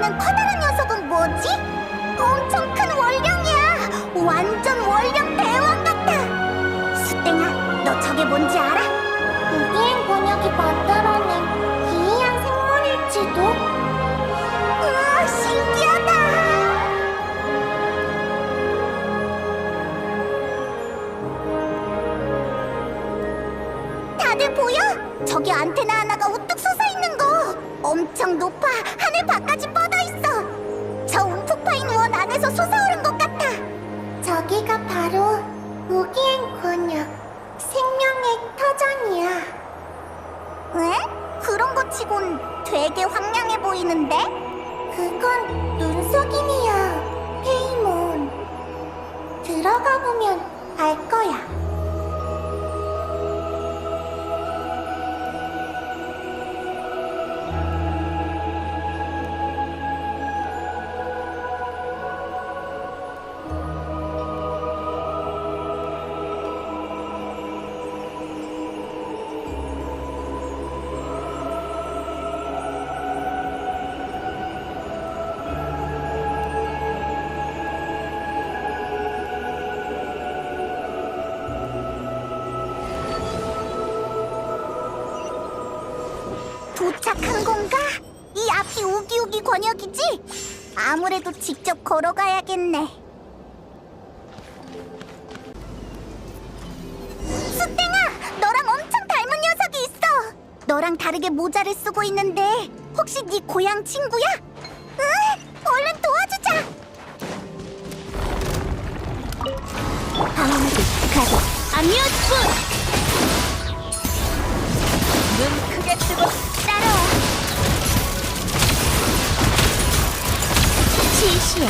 있는 커다란 녀석은 뭐지? 엄청 큰 월령이야! 완전 월령 대왕 같아! 수땡아, 너 저게 뭔지 알아? 우기행 번역이 만들어낸 기이한 생물일지도? 우와, 신기하다! 다들 보여? 저기 안테나 하나가 우뚝 솟아있는 거! 엄청 높아! 하늘 밖까지 뻗어있어! 저 움푹 파인 원 안에서 솟아오른 것 같아! 저기가 바로 우기행 권역 생명의 터전이야. 에? 그런 거 치곤 되게 황량해 보이는데? 그건 눈속임이야, 페이몬. 들어가 보면 알 거야. 도착한 건가? 이 앞이 우기우기 권역이지? 아무래도 직접 걸어가야겠네. 수땡아! 너랑 엄청 닮은 녀석이 있어! 너랑 다르게 모자를 쓰고 있는데 혹시 네 고향 친구야? 응! 얼른 도와주자! 방어막을 가동. 아미오스푼! 눈 크게 뜨고 따라와. 실시해.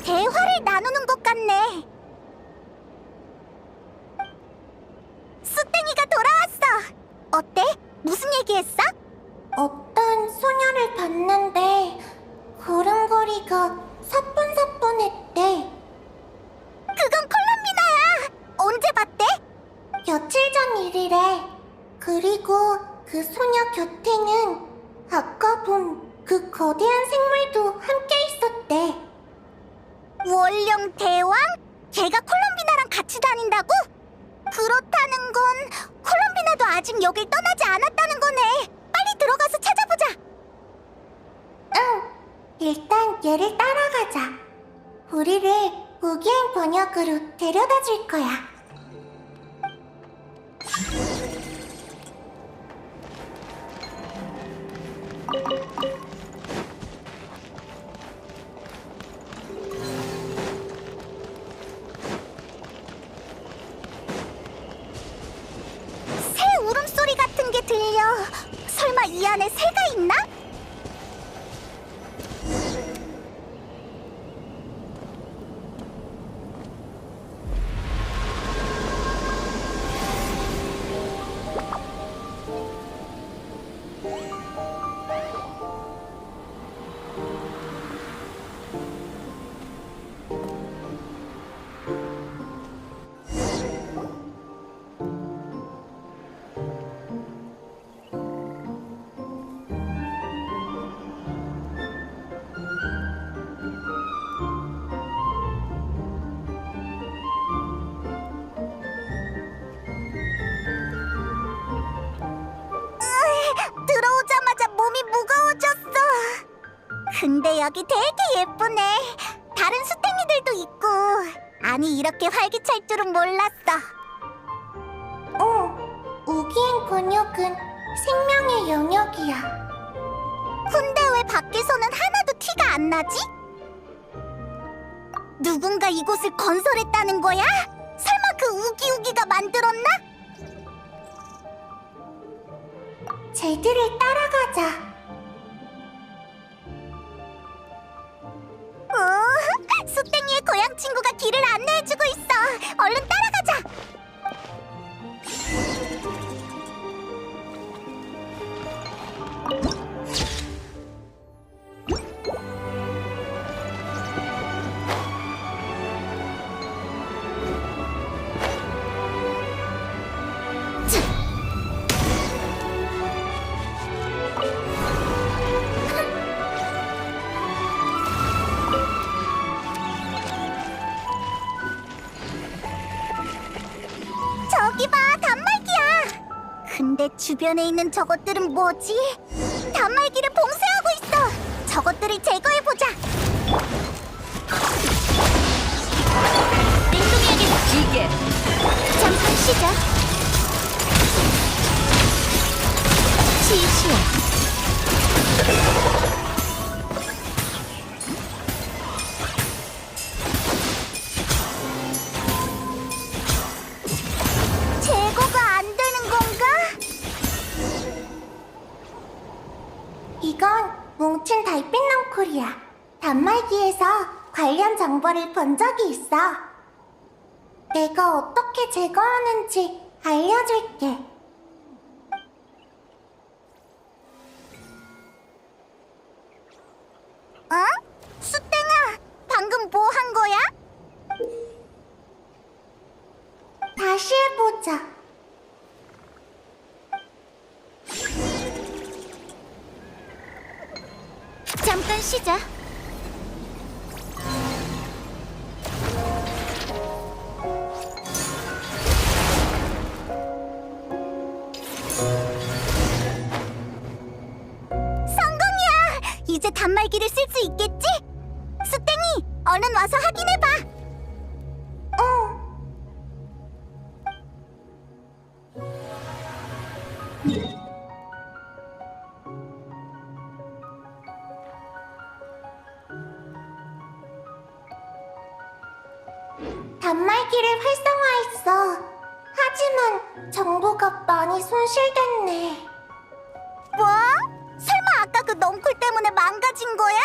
대화를 나누는 것 같네. 수땡이가 돌아왔어. 어때? 무슨 얘기했어? 어떤 소녀를 봤는데 걸음걸이가 사뿐사뿐했대. 그건 콜롬비나야. 언제 봤대? 며칠 전 일이래. 그리고 그 소녀 곁에는 아까 본 그 거대한 생물도 함께 있었대. 월령 대왕? 걔가 콜롬비나랑 같이 다닌다고? 그렇다는 건 콜롬비나도 아직 여길 떠나지 않았다는 거네. 빨리 들어가서 찾아보자. 응, 일단 얘를 따라가자. 우리를 우기행 번역으로 데려다 줄 거야. 새 울음소리 같은 게 들려. 설마 이 안에 새가 있나? 들어오자마자 몸이 무거워졌어. 근데 여기 되게 예쁘네. 다른 수땡이들도 있고. 아니, 이렇게 활기찰 줄은 몰랐어. 우기행 권역은 생명의 영역이야. 근데 왜 밖에서는 하나도 티가 안 나지? 누군가 이곳을 건설했다는 거야? 설마 그 우기우기가 만들었나? 쟤들을 따라가자. 수땡이의 고향 친구가 길을 안내해주고 있어. 얼른 따라가자. 근데 주변에 있는 저것들은 뭐지? 단말기를 봉쇄하고 있어! 저것들을 제거해보자! 띵동이에게 기계. 잠깐 쉬자. 지시야. 제거가 안 되는 건가? 이건 뭉친 달빛 넝쿨이야. 단말기에서 관련 정보를 본 적이 있어. 내가 어떻게 제거하는지 알려줄게. 어? 수땡아, 방금 뭐 한 거야? 다시 해보자. 잠깐 쉬자. 성공이야! 이제 단말기를 쓸 수 있겠지? 수땡이, 얼른 와서 확인해봐. 응. 단말기를 활성화했어. 하지만 정보가 많이 손실됐네. 뭐? 설마 아까 그 넝쿨 때문에 망가진 거야?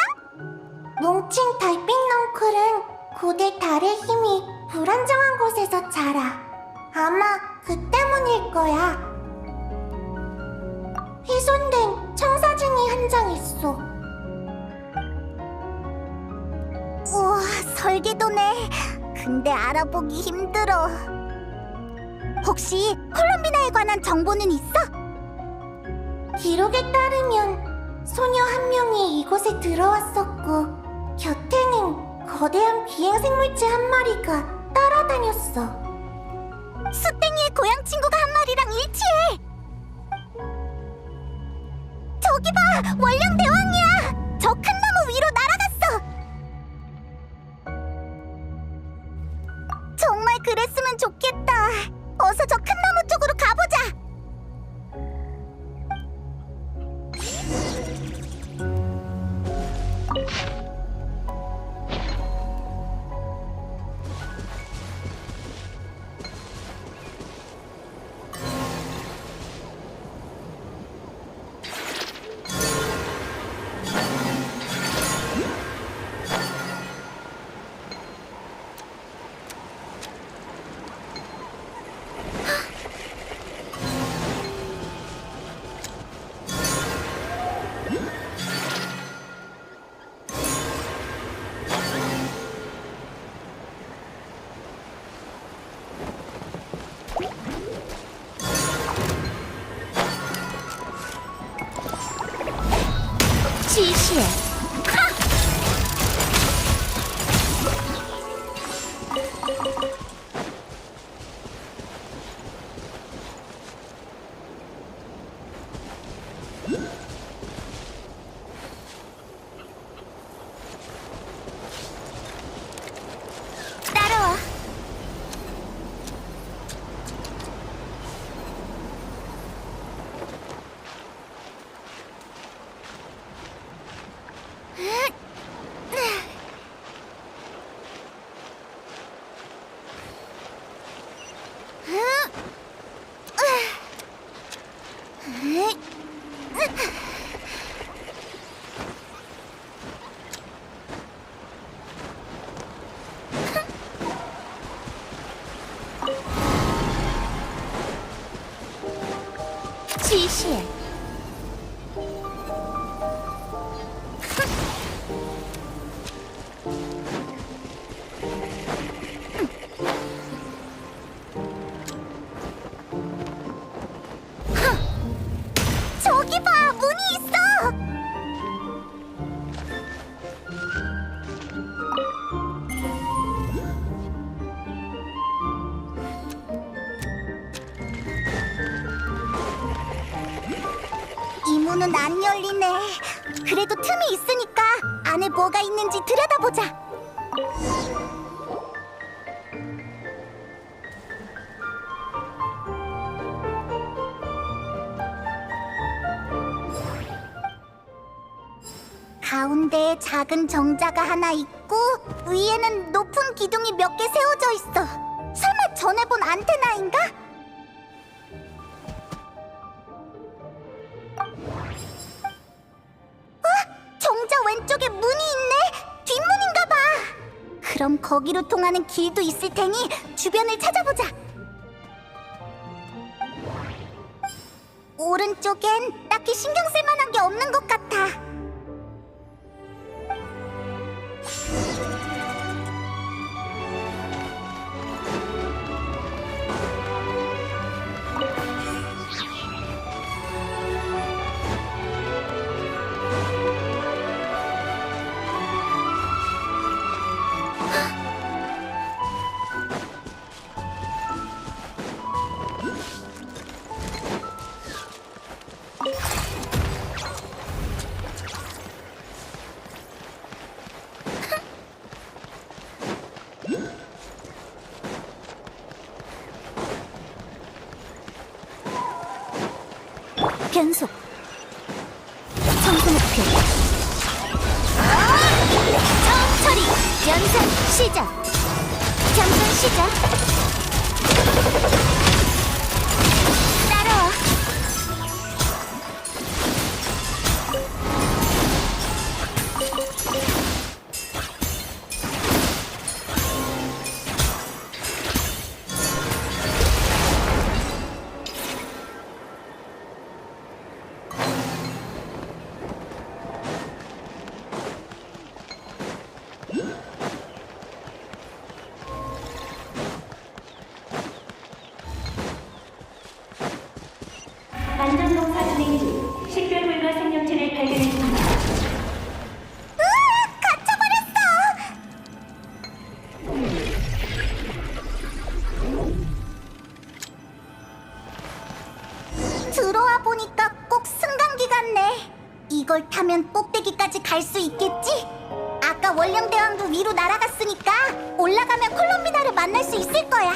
뭉친 달빛 넝쿨은 고대 달의 힘이 불안정한 곳에서 자라. 아마 그 때문일 거야. 훼손된 청사진이 한 장 있어. 우와, 설계도네. 근데 알아보기 힘들어. 혹시 콜롬비나에 관한 정보는 있어? 기록에 따르면 소녀 한 명이 이곳에 들어왔었고 곁에는 거대한 비행생물체 한 마리가 따라다녔어. 수땡이의 고향 친구가 한 마리랑 일치해. 저기 봐! 원령 대왕이야! 저 큰 나무 위로 날아갔어! 정말 그랬으면 좋겠다. 어서 저 큰 나무 쪽으로 가보자. 지시해. 따라와. 지시해. 저기 봐! 문이 있어! 문은 안 열리네. 그래도 틈이 있으니까 안에 뭐가 있는지 들여다보자. 가운데에 작은 정자가 하나 있고 위에는 높은 기둥이 몇 개 세워져 있어. 설마 전에 본 안테나인가? 정자 왼쪽에 문이 있네. 뒷문인가 봐. 그럼 거기로 통하는 길도 있을 테니 주변을 찾아보자. 오른쪽엔 딱히 신경 쓸 만한 게 없는 것 같아. 변속 청소 목표 처음 처리 연산 시작 잠깐 시작 따라와 안전동사 진행 중 식별물과 생명체를 발견했습니다. 갇혀버렸어. 들어와 보니까 꼭 승강기 같네. 이걸 타면 꼭대기까지 갈 수 있겠지? 아까 월령대왕도 위로 날아갔으니까 올라가면 콜롬비나를 만날 수 있을 거야.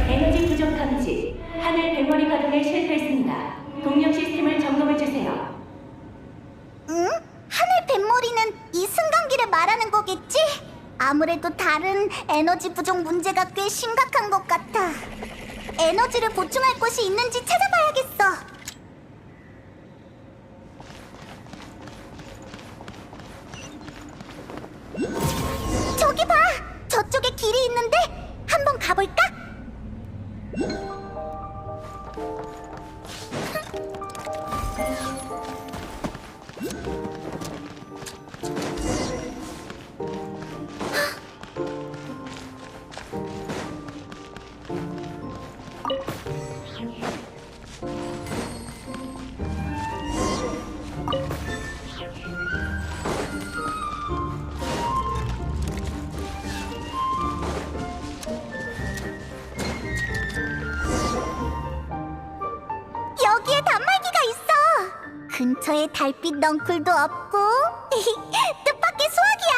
에너지 부족 감지. 하늘 뱃머리 가동에 실패했습니다. 동력 시스템을 점검해주세요. 응? 하늘 뱃머리는 이 승강기를 말하는 거겠지? 아무래도 다른 에너지 부족 문제가 꽤 심각한 것 같아. 에너지를 보충할 곳이 있는지 찾아봐야겠어. 저기 봐! 저쪽에 길이 있는데 한번 가볼까? 여기에 단말기가 있어. 근처에 달빛 넝쿨도 없고 뜻밖의 수확이야.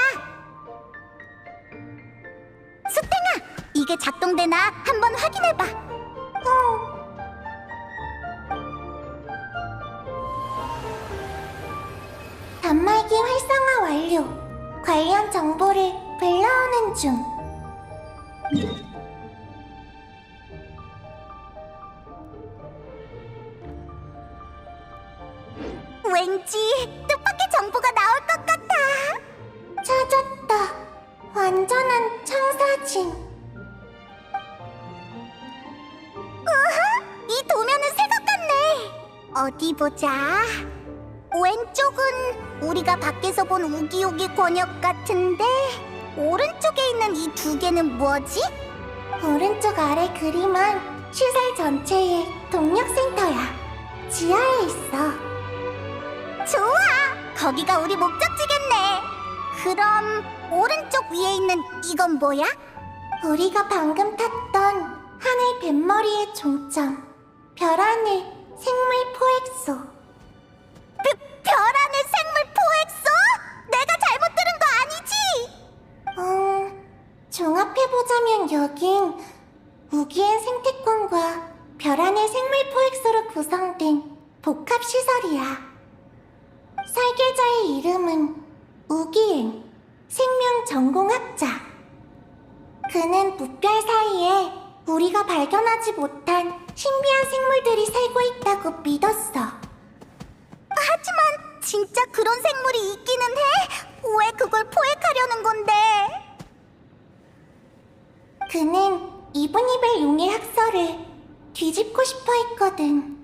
수탱아, 이게 작동되나 한번 확인해봐. 단말기 활성화 완료. 관련 정보를 불러오는 중. 왠지 뜻밖의 정보가 나올 것 같아. 찾았다. 완전한 청사진. 우와, 이 도면은 새것 같네. 어디 보자. 왼쪽은 우리가 밖에서 본 우기우기 권역 같은데 오른쪽에 있는 이 두 개는 뭐지? 오른쪽 아래 그림은 시설 전체의 동력센터야. 지하에 있어. 좋아! 거기가 우리 목적지겠네. 그럼 오른쪽 위에 있는 이건 뭐야? 우리가 방금 탔던 하늘 뱃머리의 종점, 별하늘 생물 포획소. 별 안의 생물 포획소? 내가 잘못 들은 거 아니지? 종합해보자면 여긴 우기엔 생태권과 별 안의 생물 포획소로 구성된 복합시설이야. 설계자의 이름은 우기엔, 생명 전공학자. 그는 무별 사이에 우리가 발견하지 못한 신비한 생물들이 살고 있다고 믿었어. 하지만 진짜 그런 생물이 있기는 해? 왜 그걸 포획하려는 건데? 그는 이브니벨 용의 학설을 뒤집고 싶어 했거든.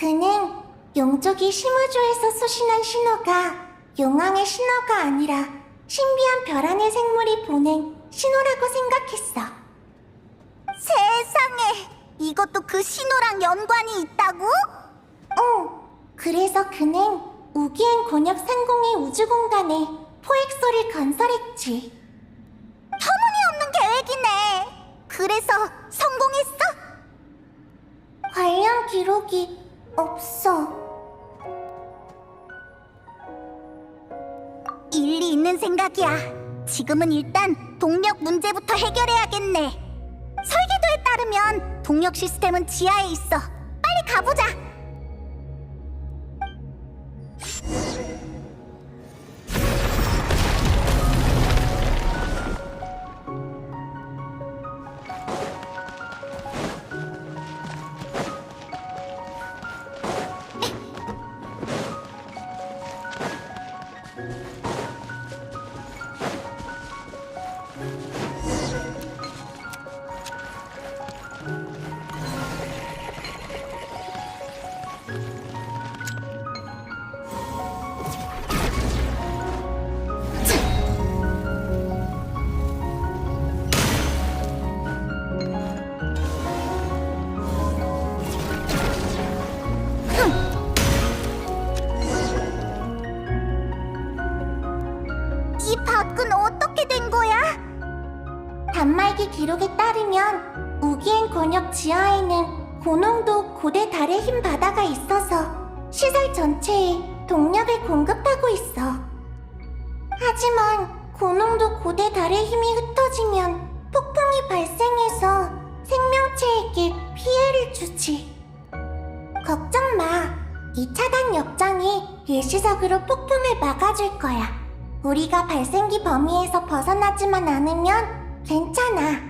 그는 용족이 심우주에서 수신한 신호가 용왕의 신호가 아니라 신비한 별 안의 생물이 보낸 신호라고 생각했어. 세상에! 이것도 그 신호랑 연관이 있다고? 응. 그래서 그는 우기엔 권역 상공의 우주공간에 포획소를 건설했지. 터무니없는 계획이네. 그래서 성공했어? 관련 기록이 없어. 일리 있는 생각이야. 지금은 일단 동력 문제부터 해결해야겠네. 설계도에 따르면 동력 시스템은 지하에 있어. 빨리 가보자. 이 밖은 어떻게 된 거야? 단말기 기록에 따르면 우기엔 권역 지하에는 고농도 고대 달의 흰 바다가 있어서 시설 전체에 동력을 공급하고 있어. 하지만 고농도 고대 달의 힘이 흩어지면 폭풍이 발생해서 생명체에게 피해를 주지. 걱정 마. 이 차단 역장이 일시적으로 폭풍을 막아줄 거야. 우리가 발생기 범위에서 벗어나지만 않으면 괜찮아.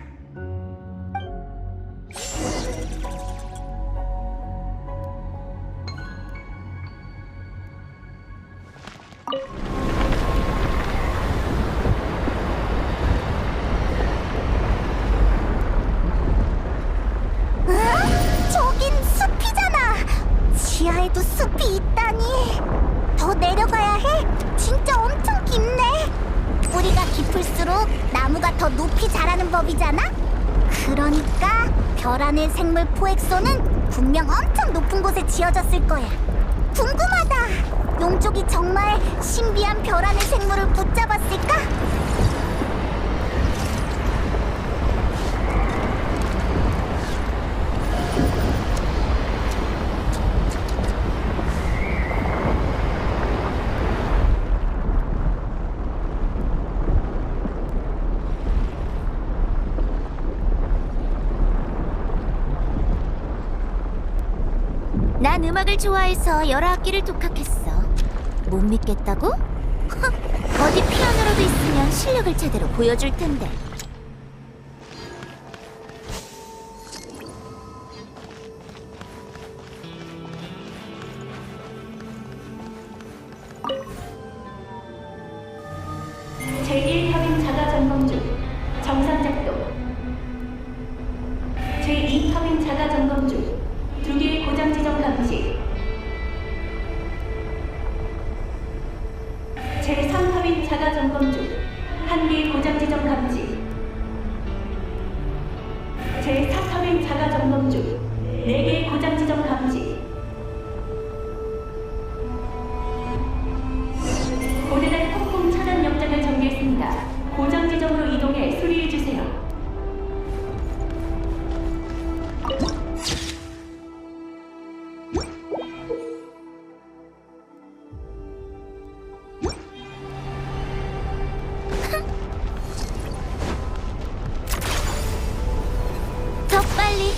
저긴 숲이잖아. 지하에도 숲이 있다니. 더 내려가야 해? 진짜 엄청 깊네. 뿌리가 깊을수록 나무가 더 높이 자라는 법이잖아? 그러니까 별 안의 생물 포획소는 분명 엄청 높은 곳에 지어졌을 거야. 궁금하다. 용족이 정말 신비한 별 안의 생물을 붙잡았을까? 난 음악을 좋아해서 여러 악기를 독학했어. 못 믿겠다고? 어디 피아노라도 있으면 실력을 제대로 보여줄 텐데. 제1터빈 자가 점검 중. 정상 작동. 제2터빈 자가 점검 중. 2개의 고장 지점 감지. 제3터빈 자가 점검 중. 1개의 고장 지점 감지. 제4터빈 자가 점검 중. 4개의 고장 지점 감지. 고대단 폭풍 차단 역장을 전개했습니다. 고장 지점으로 이동해 수리해 주세요. 더 빨리.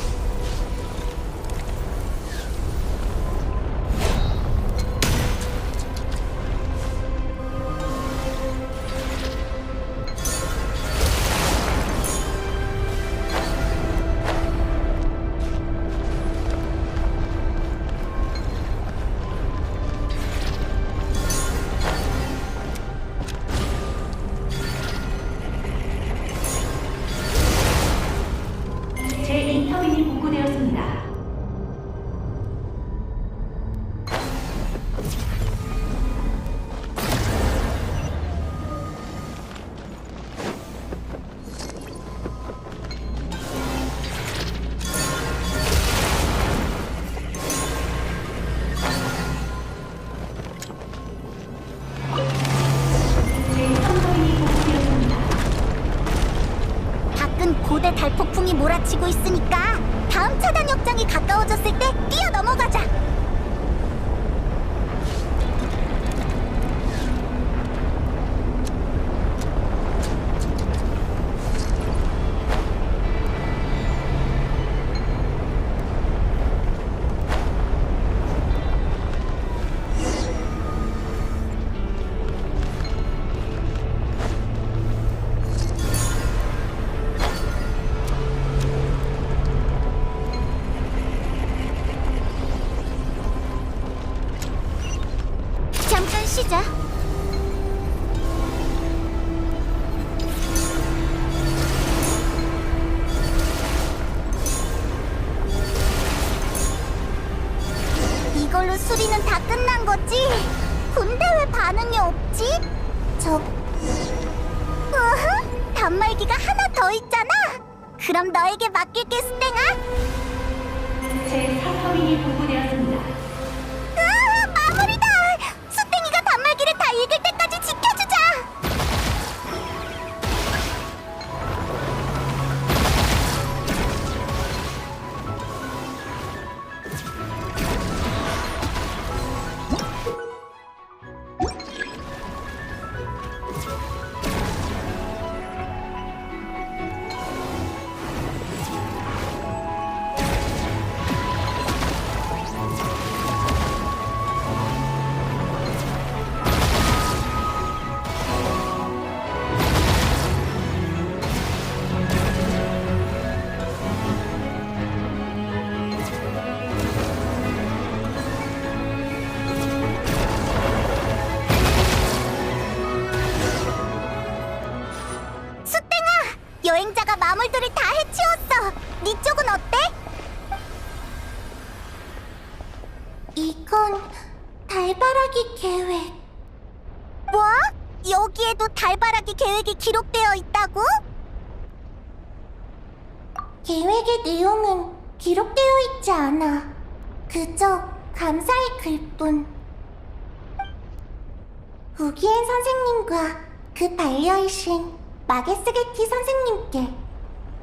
제2터빈이 복구되었습니다. 제3터빈이 복구되었습니다. 밖은 고대 달폭풍이 몰아치고 있으니까 다음 차단 역장이 가까워졌을 때 뛰어 넘어가자. 잠깐 쉬자. 이걸로 수리는 다 끝난 거지? 근데 왜 반응이 없지? 단말기가 하나 더 있잖아. 그럼 너에게 맡길게, 스탱아. 제4터빈이 복구되었습니다. 마무리다. 수탱이가 단말기를 다 읽을 때까지 지켜주자. 여행자가 마물들을 다 해치웠어. 네 쪽은 어때? 이건 달바라기 계획. 뭐? 여기에도 달바라기 계획이 기록되어 있다고? 계획의 내용은 기록되어 있지 않아. 그저 감사의 글뿐. 우기엔 선생님과 그 반려이신 마게스게티 선생님께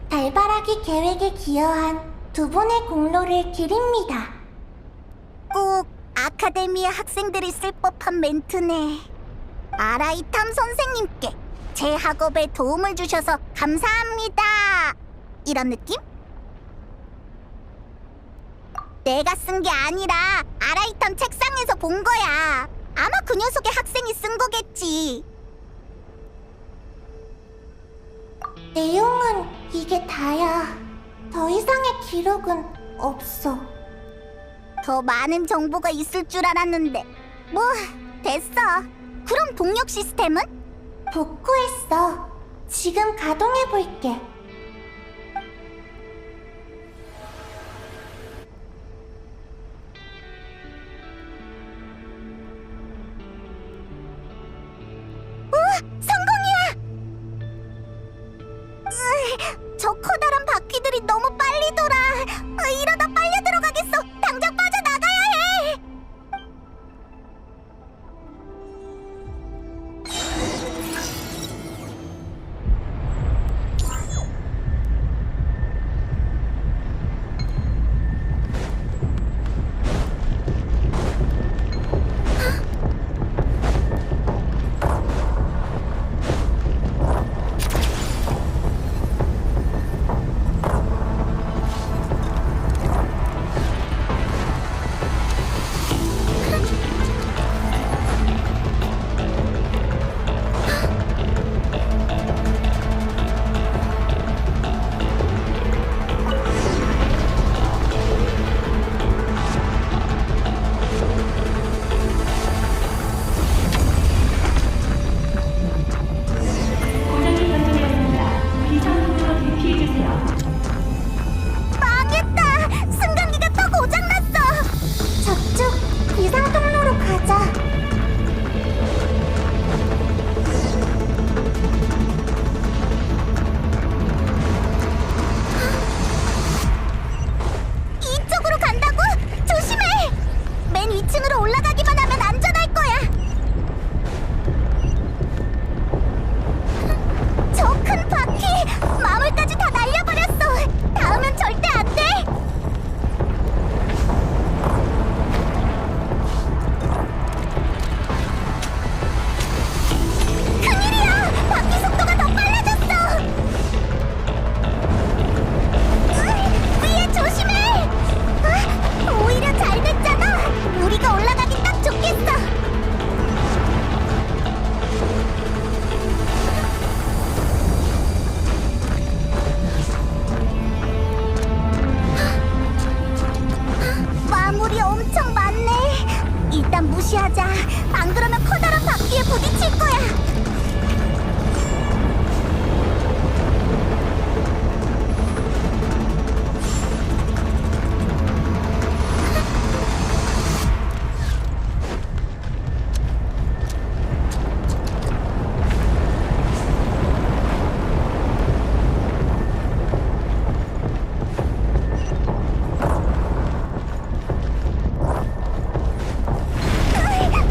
달바라기 계획에 기여한 두 분의 공로를 기립니다. 꼭 아카데미아 학생들이 쓸 법한 멘트네. 아라이탐 선생님께 제 학업에 도움을 주셔서 감사합니다. 이런 느낌? 내가 쓴 게 아니라 아라이탐 책상에서 본 거야. 아마 그 녀석의 학생이 쓴 거겠지. 내용은 이게 다야. 더 이상의 기록은 없어. 더 많은 정보가 있을 줄 알았는데 뭐 됐어. 그럼 동력 시스템은? 복구했어. 지금 가동해볼게. 성공이야! 저 커다란 바퀴들이 너무 빨리 돌아. 이러다 빨려 들어가겠어. 당장 빠져나가야 해. 고장이 발견되었습니다. 비상구조로 대피해주세요. 망했다! 승강기가 또 고장났어! 저쪽 비상 통로로 가자. 이쪽으로 간다고? 조심해! 맨 위층으로 올라가기만 하면 안전할 거야. 저 큰 바퀴! 마물까지 다 날려버렸어! 닿으면 절대 안 돼! 큰일이야! 바퀴 속도가 더 빨라졌어! 위에 조심해! 오히려 잘 됐잖아! 우리가 올라가기 딱 좋겠어! 마물이 엄청 많네. 일단 무시하자. 안 그러면 커다란 바퀴에 부딪힐 거야.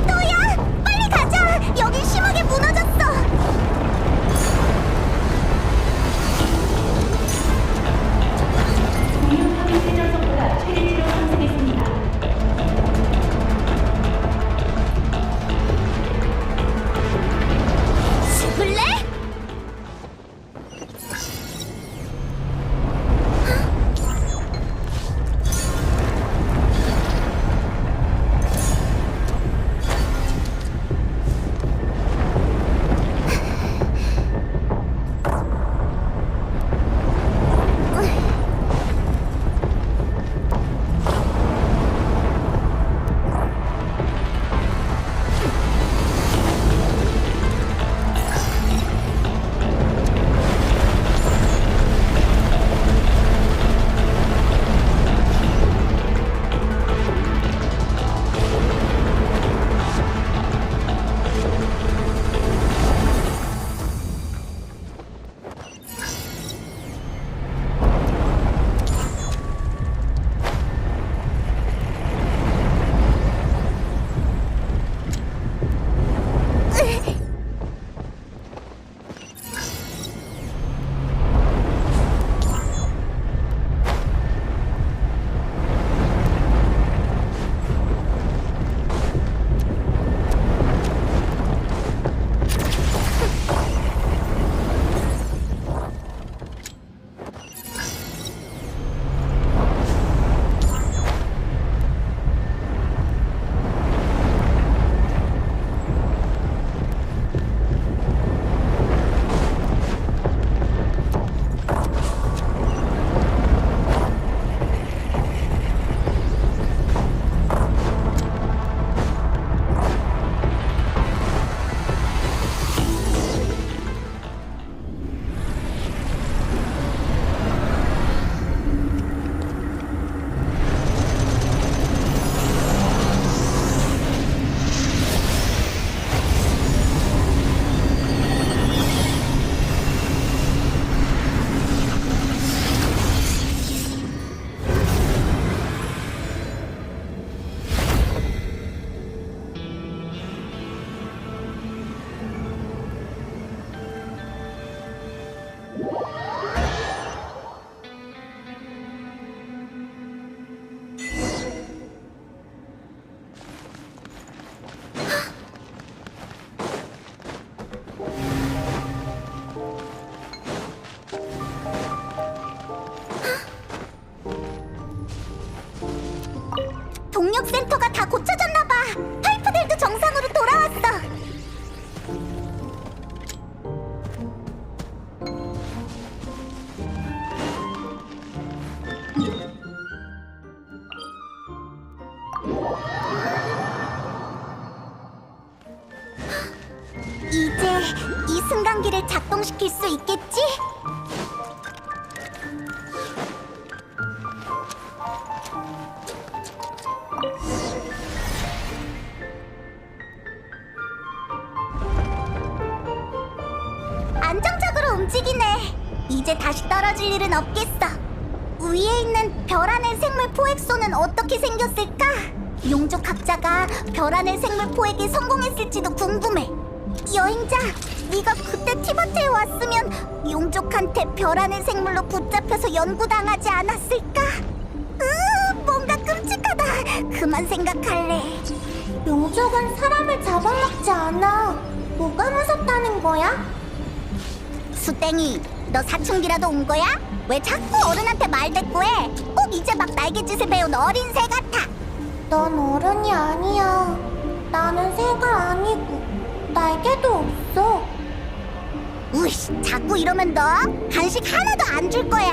또야! 빨리 가자! 여긴 심하게 승강기를 작동시킬 수 있겠지? 안정적으로 움직이네. 이제 다시 떨어질 일은 없겠어. 위에 있는 별 안의 생물 포획소는 어떻게 생겼을까? 용족 각자가 별 안의 생물 포획에 성공했을지도 궁금해. 여행자, 네가 그때 티바트에 왔으면 용족한테 별 안의 생물로 붙잡혀서 연구당하지 않았을까? 뭔가 끔찍하다. 그만 생각할래. 용족은 사람을 잡아먹지 않아. 뭐가 무섭다는 거야? 수땡이, 너 사춘기라도 온 거야? 왜 자꾸 어른한테 말대꾸해? 꼭 이제 막 날갯짓을 배운 어린 새 같아. 넌 어른이 아니야. 나는 새가 아니고 날개도 없어. 우이씨, 자꾸 이러면 너 간식 하나도 안 줄 거야?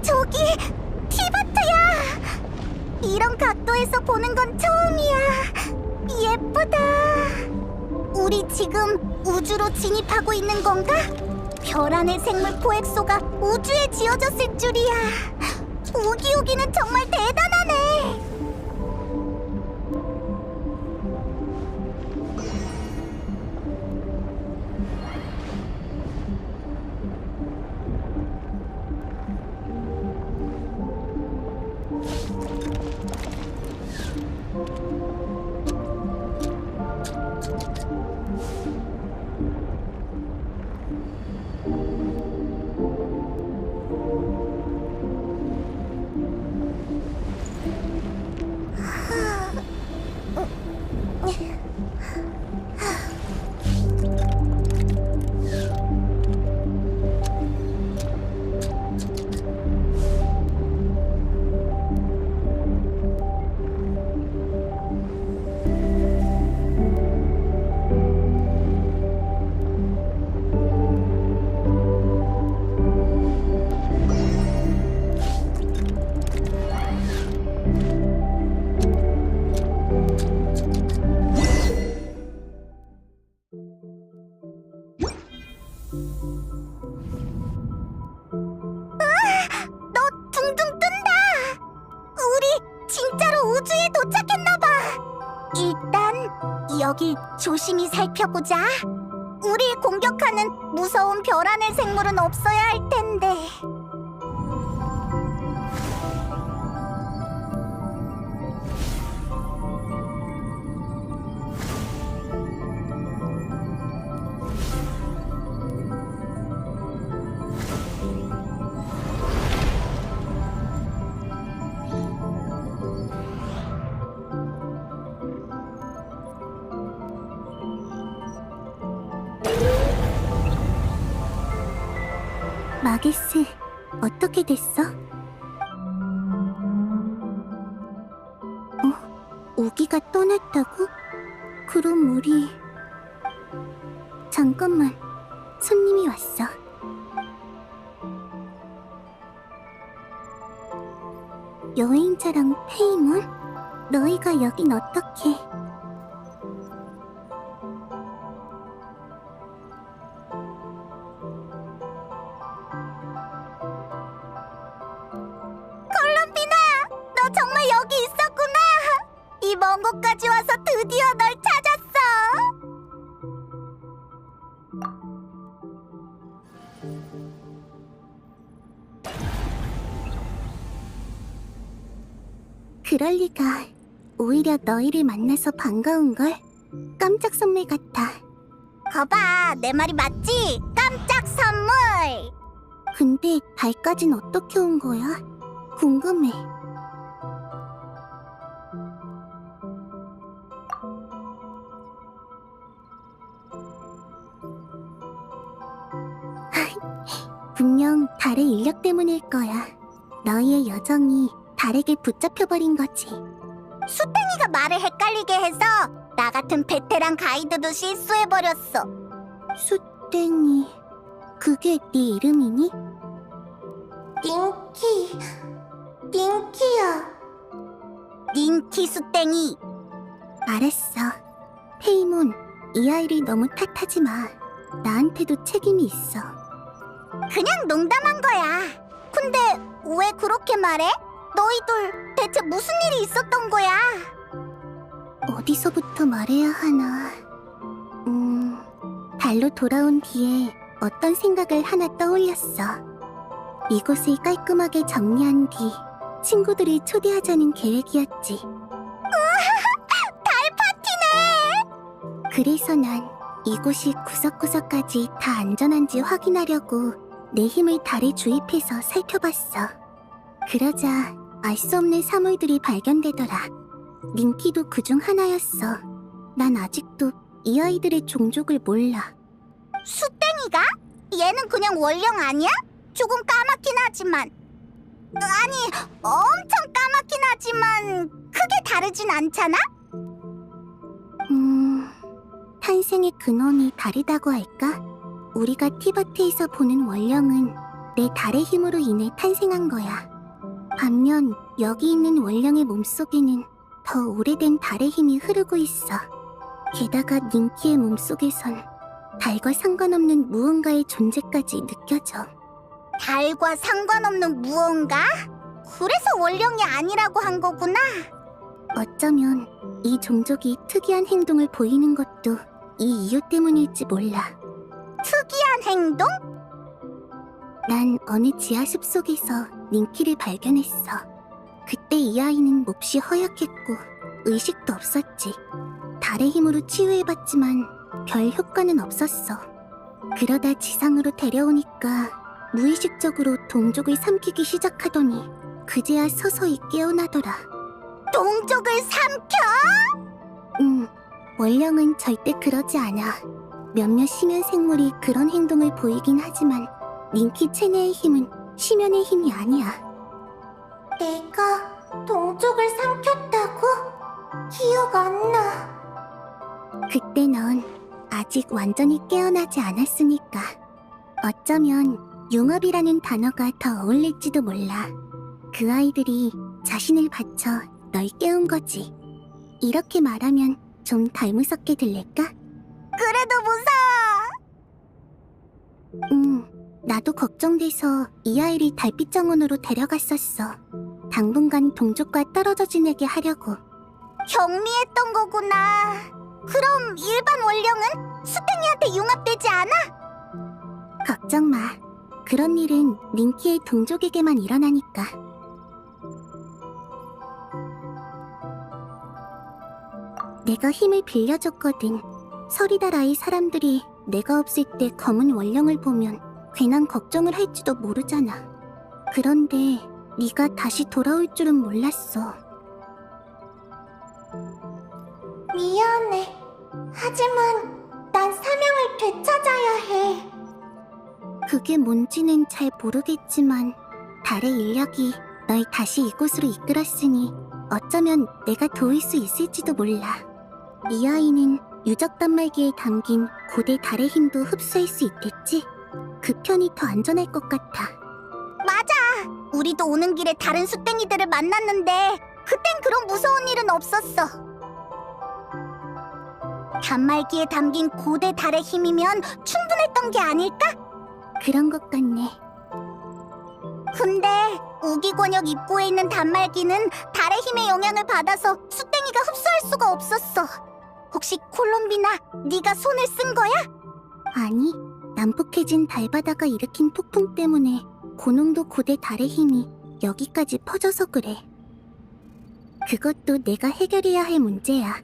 저기 티바트야. 이런 각도에서 보는 건 처음이야. 예쁘다. 우리 지금 우주로 진입하고 있는 건가? 별 안의 생물 포획소가 우주에 지어졌을 줄이야. 우기우기는 정말 대단하네. 너 둥둥 뜬다. 우리 진짜로 우주에 도착했나봐. 일단 여길 조심히 살펴보자. 우리 공격하는 무서운 별 안의 생물은 없어야 할 텐데. 마게스, 어떻게 됐어? 우기가 떠났다고? 그럼 우리... 잠깐만, 손님이 왔어. 여행자랑 페이몬? 너희가 여긴 어떻게... 콜롬비나! 너 정말 여기 있었구나! 이 먼 곳까지 와서 드디어 널 찾았어. 그럴 리가. 오히려 너희를 만나서 반가운걸. 깜짝 선물 같아. 거봐, 내 말이 맞지? 깜짝 선물! 근데 발까진 어떻게 온 거야? 궁금해. 분명 달의 인력 때문일 거야. 너희의 여정이 달에게 붙잡혀버린 거지. 수땡이가 말을 헷갈리게 해서 나 같은 베테랑 가이드도 실수해버렸어. 수땡이... 그게 네 이름이니? 닌키야. 닌키 수땡이. 알았어. 페이몬, 이 아이를 너무 탓하지 마. 나한테도 책임이 있어. 그냥 농담한 거야. 근데 왜 그렇게 말해? 너희들 대체 무슨 일이 있었던 거야? 어디서부터 말해야 하나... 달로 돌아온 뒤에 어떤 생각을 하나 떠올렸어. 이곳을 깔끔하게 정리한 뒤 친구들을 초대하자는 계획이었지. 달 파티네! 그래서 난 이곳이 구석구석까지 다 안전한지 확인하려고 내 힘을 달에 주입해서 살펴봤어. 그러자 알 수 없는 사물들이 발견되더라. 닌키도 그중 하나였어. 난 아직도 이 아이들의 종족을 몰라. 수땡이가? 얘는 그냥 원령 아니야? 조금 까맣긴 하지만... 아니, 엄청 까맣긴 하지만 크게 다르진 않잖아? 탄생의 근원이 다르다고 할까? 우리가 티바트에서 보는 원령은 내 달의 힘으로 인해 탄생한 거야. 반면 여기 있는 원령의 몸속에는 더 오래된 달의 힘이 흐르고 있어. 게다가 닌키의 몸속에선 달과 상관없는 무언가의 존재까지 느껴져. 달과 상관없는 무언가? 그래서 원령이 아니라고 한 거구나. 어쩌면 이 종족이 특이한 행동을 보이는 것도 이 이유 때문일지 몰라. 특이한 행동? 난 어느 지하숲 속에서 닌키를 발견했어. 그때 이 아이는 몹시 허약했고 의식도 없었지. 달의 힘으로 치유해봤지만 별 효과는 없었어. 그러다 지상으로 데려오니까 무의식적으로 동족을 삼키기 시작하더니 그제야 서서히 깨어나더라. 동족을 삼켜? 원령은 절대 그러지 않아. 몇몇 심연 생물이 그런 행동을 보이긴 하지만 닌키 체내의 힘은 심연의 힘이 아니야. 내가 동족을 삼켰다고? 기억 안 나. 그때 넌 아직 완전히 깨어나지 않았으니까. 어쩌면 융합이라는 단어가 더 어울릴지도 몰라. 그 아이들이 자신을 바쳐 널 깨운 거지. 이렇게 말하면 좀 덜 무섭게 들릴까? 그래도 무서워. 나도 걱정돼서 이 아이를 달빛 정원으로 데려갔었어. 당분간 동족과 떨어져 지내게 하려고. 경미했던 거구나. 그럼 일반 원령은 수땡이한테 융합되지 않아? 걱정 마. 그런 일은 닌키의 동족에게만 일어나니까. 내가 힘을 빌려줬거든. 서리다라의 사람들이 내가 없을 때 검은 원령을 보면 괜한 걱정을 할지도 모르잖아. 그런데 네가 다시 돌아올 줄은 몰랐어. 미안해. 하지만 난 사명을 되찾아야 해. 그게 뭔지는 잘 모르겠지만 달의 인력이 널 다시 이곳으로 이끌었으니 어쩌면 내가 도울 수 있을지도 몰라. 이 아이는 유적 단말기에 담긴 고대 달의 힘도 흡수할 수 있겠지? 그 편이 더 안전할 것 같아. 맞아! 우리도 오는 길에 다른 수땡이들을 만났는데 그땐 그런 무서운 일은 없었어. 단말기에 담긴 고대 달의 힘이면 충분했던 게 아닐까? 그런 것 같네. 근데 우기권역 입구에 있는 단말기는 달의 힘의 영향을 받아서 수땡이가 내가 흡수할 수가 없었어. 혹시 콜롬비나, 네가 손을 쓴 거야? 아니, 난폭해진 달바다가 일으킨 폭풍 때문에 고농도 고대 달의 힘이 여기까지 퍼져서 그래. 그것도 내가 해결해야 할 문제야.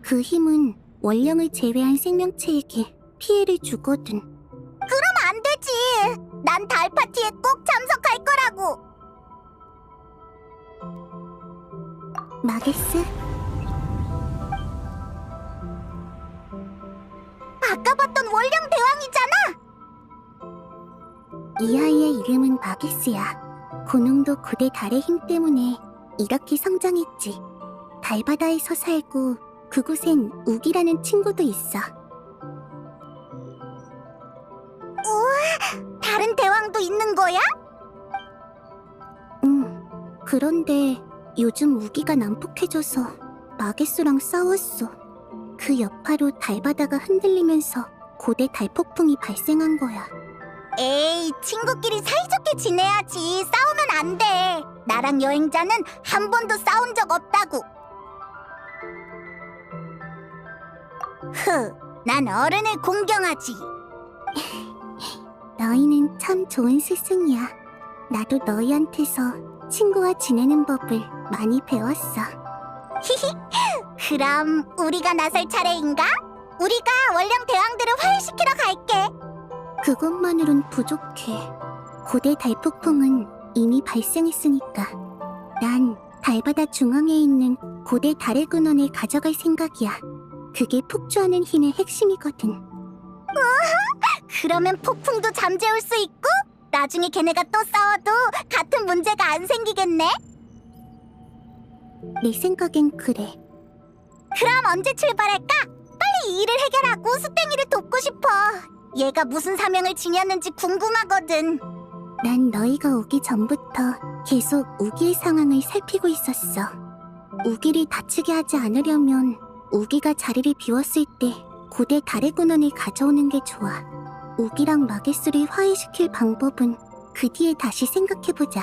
그 힘은 원령을 제외한 생명체에게 피해를 주거든. 그럼 안 되지. 난 달 파티에 꼭 참석할 거라고. 마게스? 아까 봤던 원령 대왕이잖아. 이 아이의 이름은 마게스야. 고농도 고대 달의 힘 때문에 이렇게 성장했지. 달바다에서 살고 그곳엔 우기라는 친구도 있어. 우와, 다른 대왕도 있는 거야? 응. 그런데 요즘 우기가 난폭해져서 마게스랑 싸웠어. 그 여파로 달바다가 흔들리면서 고대 달폭풍이 발생한 거야. 에이, 친구끼리 사이좋게 지내야지. 싸우면 안 돼. 나랑 여행자는 한 번도 싸운 적 없다고. 난 어른을 공경하지. 너희는 참 좋은 스승이야. 나도 너희한테서 친구와 지내는 법을 많이 배웠어. 그럼 우리가 나설 차례인가? 우리가 원령 대왕들을 화해시키러 갈게. 그것만으론 부족해. 고대 달폭풍은 이미 발생했으니까. 난 달바다 중앙에 있는 고대 달의 근원을 가져갈 생각이야. 그게 폭주하는 힘의 핵심이거든. 우와, 그러면 폭풍도 잠재울 수 있고 나중에 걔네가 또 싸워도 같은 문제가 안 생기겠네? 내 생각엔 그래. 그럼 언제 출발할까? 빨리 이 일을 해결하고 수땡이를 돕고 싶어. 얘가 무슨 사명을 지녔는지 궁금하거든. 난 너희가 오기 전부터 계속 우기의 상황을 살피고 있었어. 우기를 다치게 하지 않으려면 우기가 자리를 비웠을 때 고대 달의 근원을 가져오는 게 좋아. 우기랑 마게스를 화해시킬 방법은 그 뒤에 다시 생각해보자.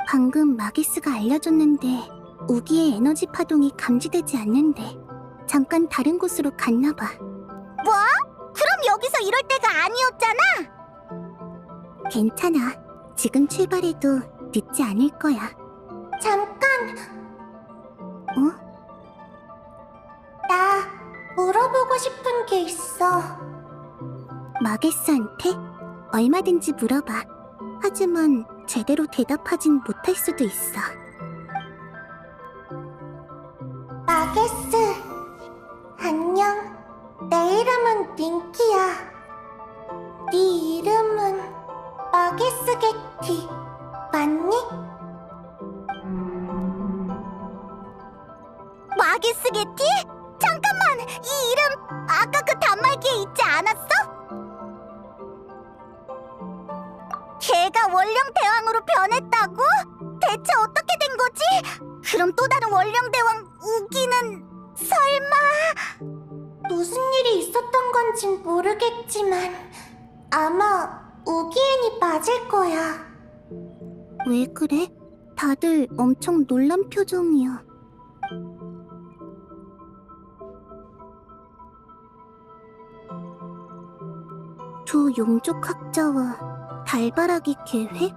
방금 마게스가 알려줬는데 우기의 에너지 파동이 감지되지 않는데 잠깐 다른 곳으로 갔나봐. 뭐? 그럼 여기서 이럴 때가 아니었잖아? 괜찮아. 지금 출발해도 늦지 않을 거야. 잠깐. 어? 나 물어보고 싶은 게 있어. 마게스한테? 얼마든지 물어봐. 하지만 제대로 대답하진 못할 수도 있어. 마게스, 안녕. 내 이름은 밍키야. 네 이름은 마게스게티, 맞니? 마게스게티? 잠깐만! 이 이름 아까 그 단말기에 있지 않았어? 걔가 원령 대왕으로 변했다고? 대체 어떻게 된 거지? 그럼 또 다른 원령 대왕 우기는 설마... 무슨 일이 있었던 건진 모르겠지만 아마 우기엔이 맞을 거야. 왜 그래? 다들 엄청 놀란 표정이야. 두 용족 학자와 달바라기 계획?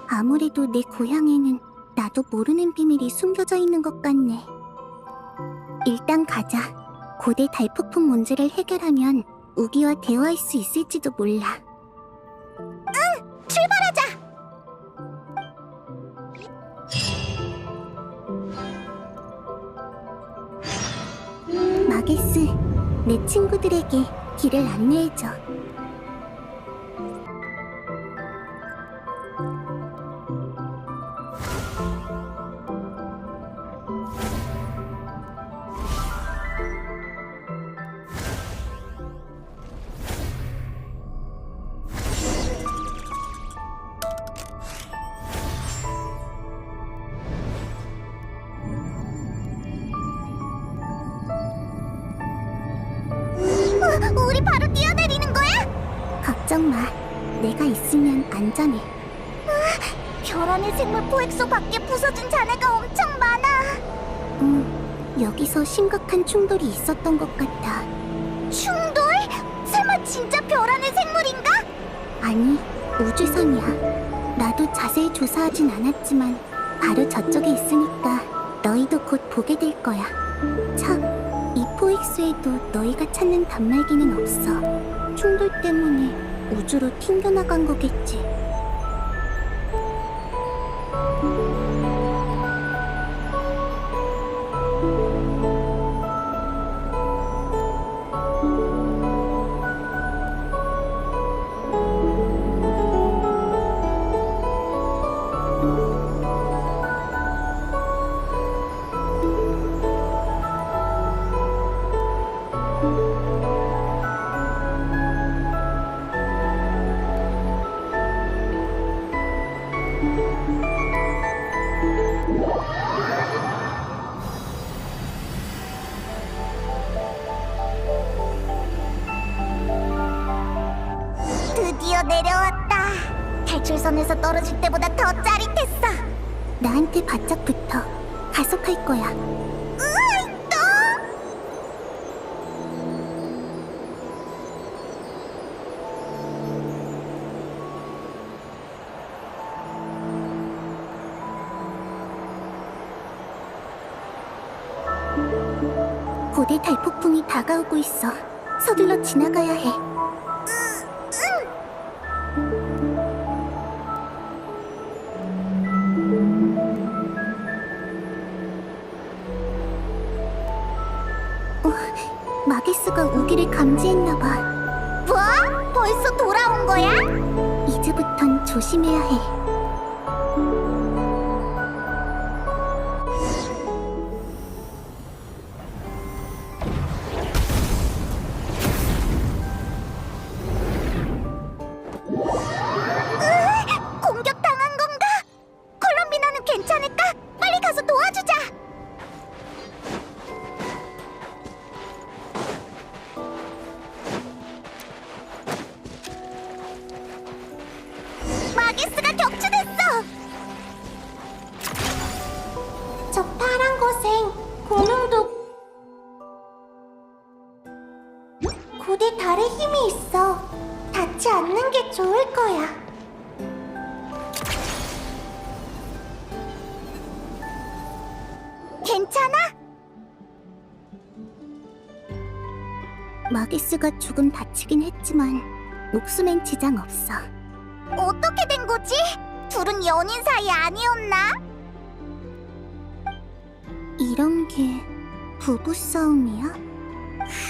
아무래도 내 고향에는 나도 모르는 비밀이 숨겨져 있는 것 같네. 일단 가자. 고대 달폭풍 문제를 해결하면 우기와 대화할 수 있을지도 몰라. 응! 출발하자! 마게스, 내 친구들에게 길을 안내해줘. 우리 바로 뛰어내리는 거야? 걱정 마. 내가 있으면 안전해. 별 안의 생물 포획소 밖에 부서진 잔해가 엄청 많아. 여기서 심각한 충돌이 있었던 것 같아. 충돌? 설마 진짜 별 안의 생물인가? 아니, 우주선이야. 나도 자세히 조사하진 않았지만 바로 저쪽에 있으니까 너희도 곧 보게 될 거야. 참, 이 포엑스에도 너희가 찾는 단말기는 없어. 충돌 때문에 우주로 튕겨나간 거겠지. 드디어 내려왔다. 탈출선에서 떨어질 때보다 더 짜릿했어. 나한테 바짝 붙어. 가속할 거야. 으이, 또! 고대 달폭풍이 다가오고 있어. 서둘러 지나가야 해. 마게스가 우기를 감지했나봐. 뭐? 벌써 돌아온 거야? 이제부턴 조심해야 해. 공격당한 건가? 콜롬비나는 괜찮을까? 빨리 가서 도와주자. 마게스가 격추됐어! 저 파란 고생, 고능도 고대 달에 힘이 있어. 닿지 않는 게 좋을 거야. 괜찮아? 마게스가 조금 다치긴 했지만 목숨엔 지장 없어. 어떻게 된 거지? 둘은 연인 사이 아니었나? 이런 게 부부싸움이야?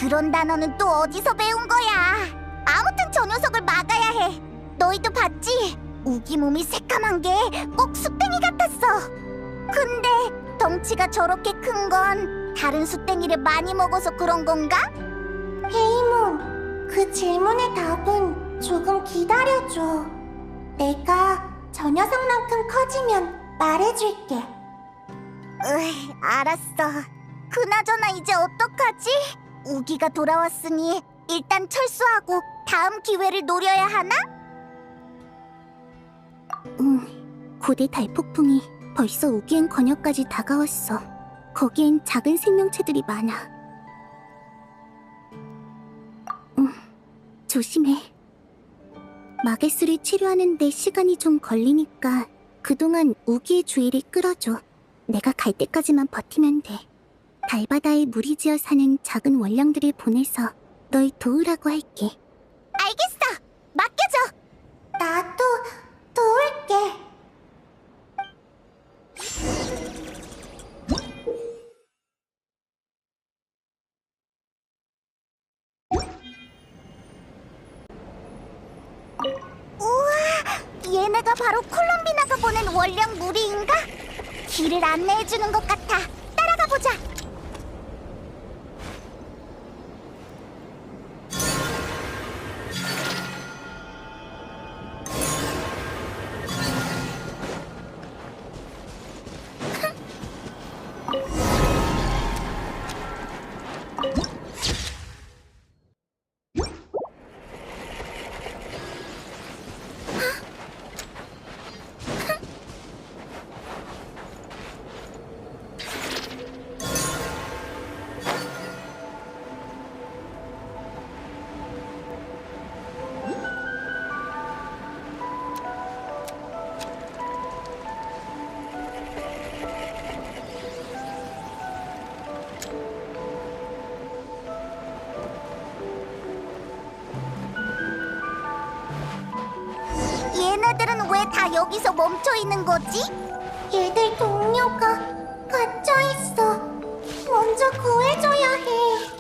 그런 단어는 또 어디서 배운 거야? 아무튼 저 녀석을 막아야 해. 너희도 봤지? 우기 몸이 새까만 게 꼭 숫댕이 같았어. 근데 덩치가 저렇게 큰 건 다른 숫댕이를 많이 먹어서 그런 건가? 헤이몬, 그 질문의 답은 조금 기다려줘. 내가 저 녀석만큼 커지면 말해줄게. 알았어. 그나저나 이제 어떡하지? 우기가 돌아왔으니 일단 철수하고 다음 기회를 노려야 하나? 고대 달폭풍이 벌써 우기행 권역까지 다가왔어. 거기엔 작은 생명체들이 많아. 조심해. 마게스를 치료하는데 시간이 좀 걸리니까 그동안 우기의 주의를 끌어줘. 내가 갈 때까지만 버티면 돼. 달바다에 무리지어 사는 작은 원령들을 보내서 널 도우라고 할게. 알겠어. 맡겨줘. 나도 도울게. 우와, 얘네가 바로 콜롬비나가 보낸 원령 무리인가? 길을 안내해주는 것 같아. 따라가 보자. 다 여기서 멈춰 있는 거지? 얘들 동료가 갇혀 있어. 먼저 구해줘야 해.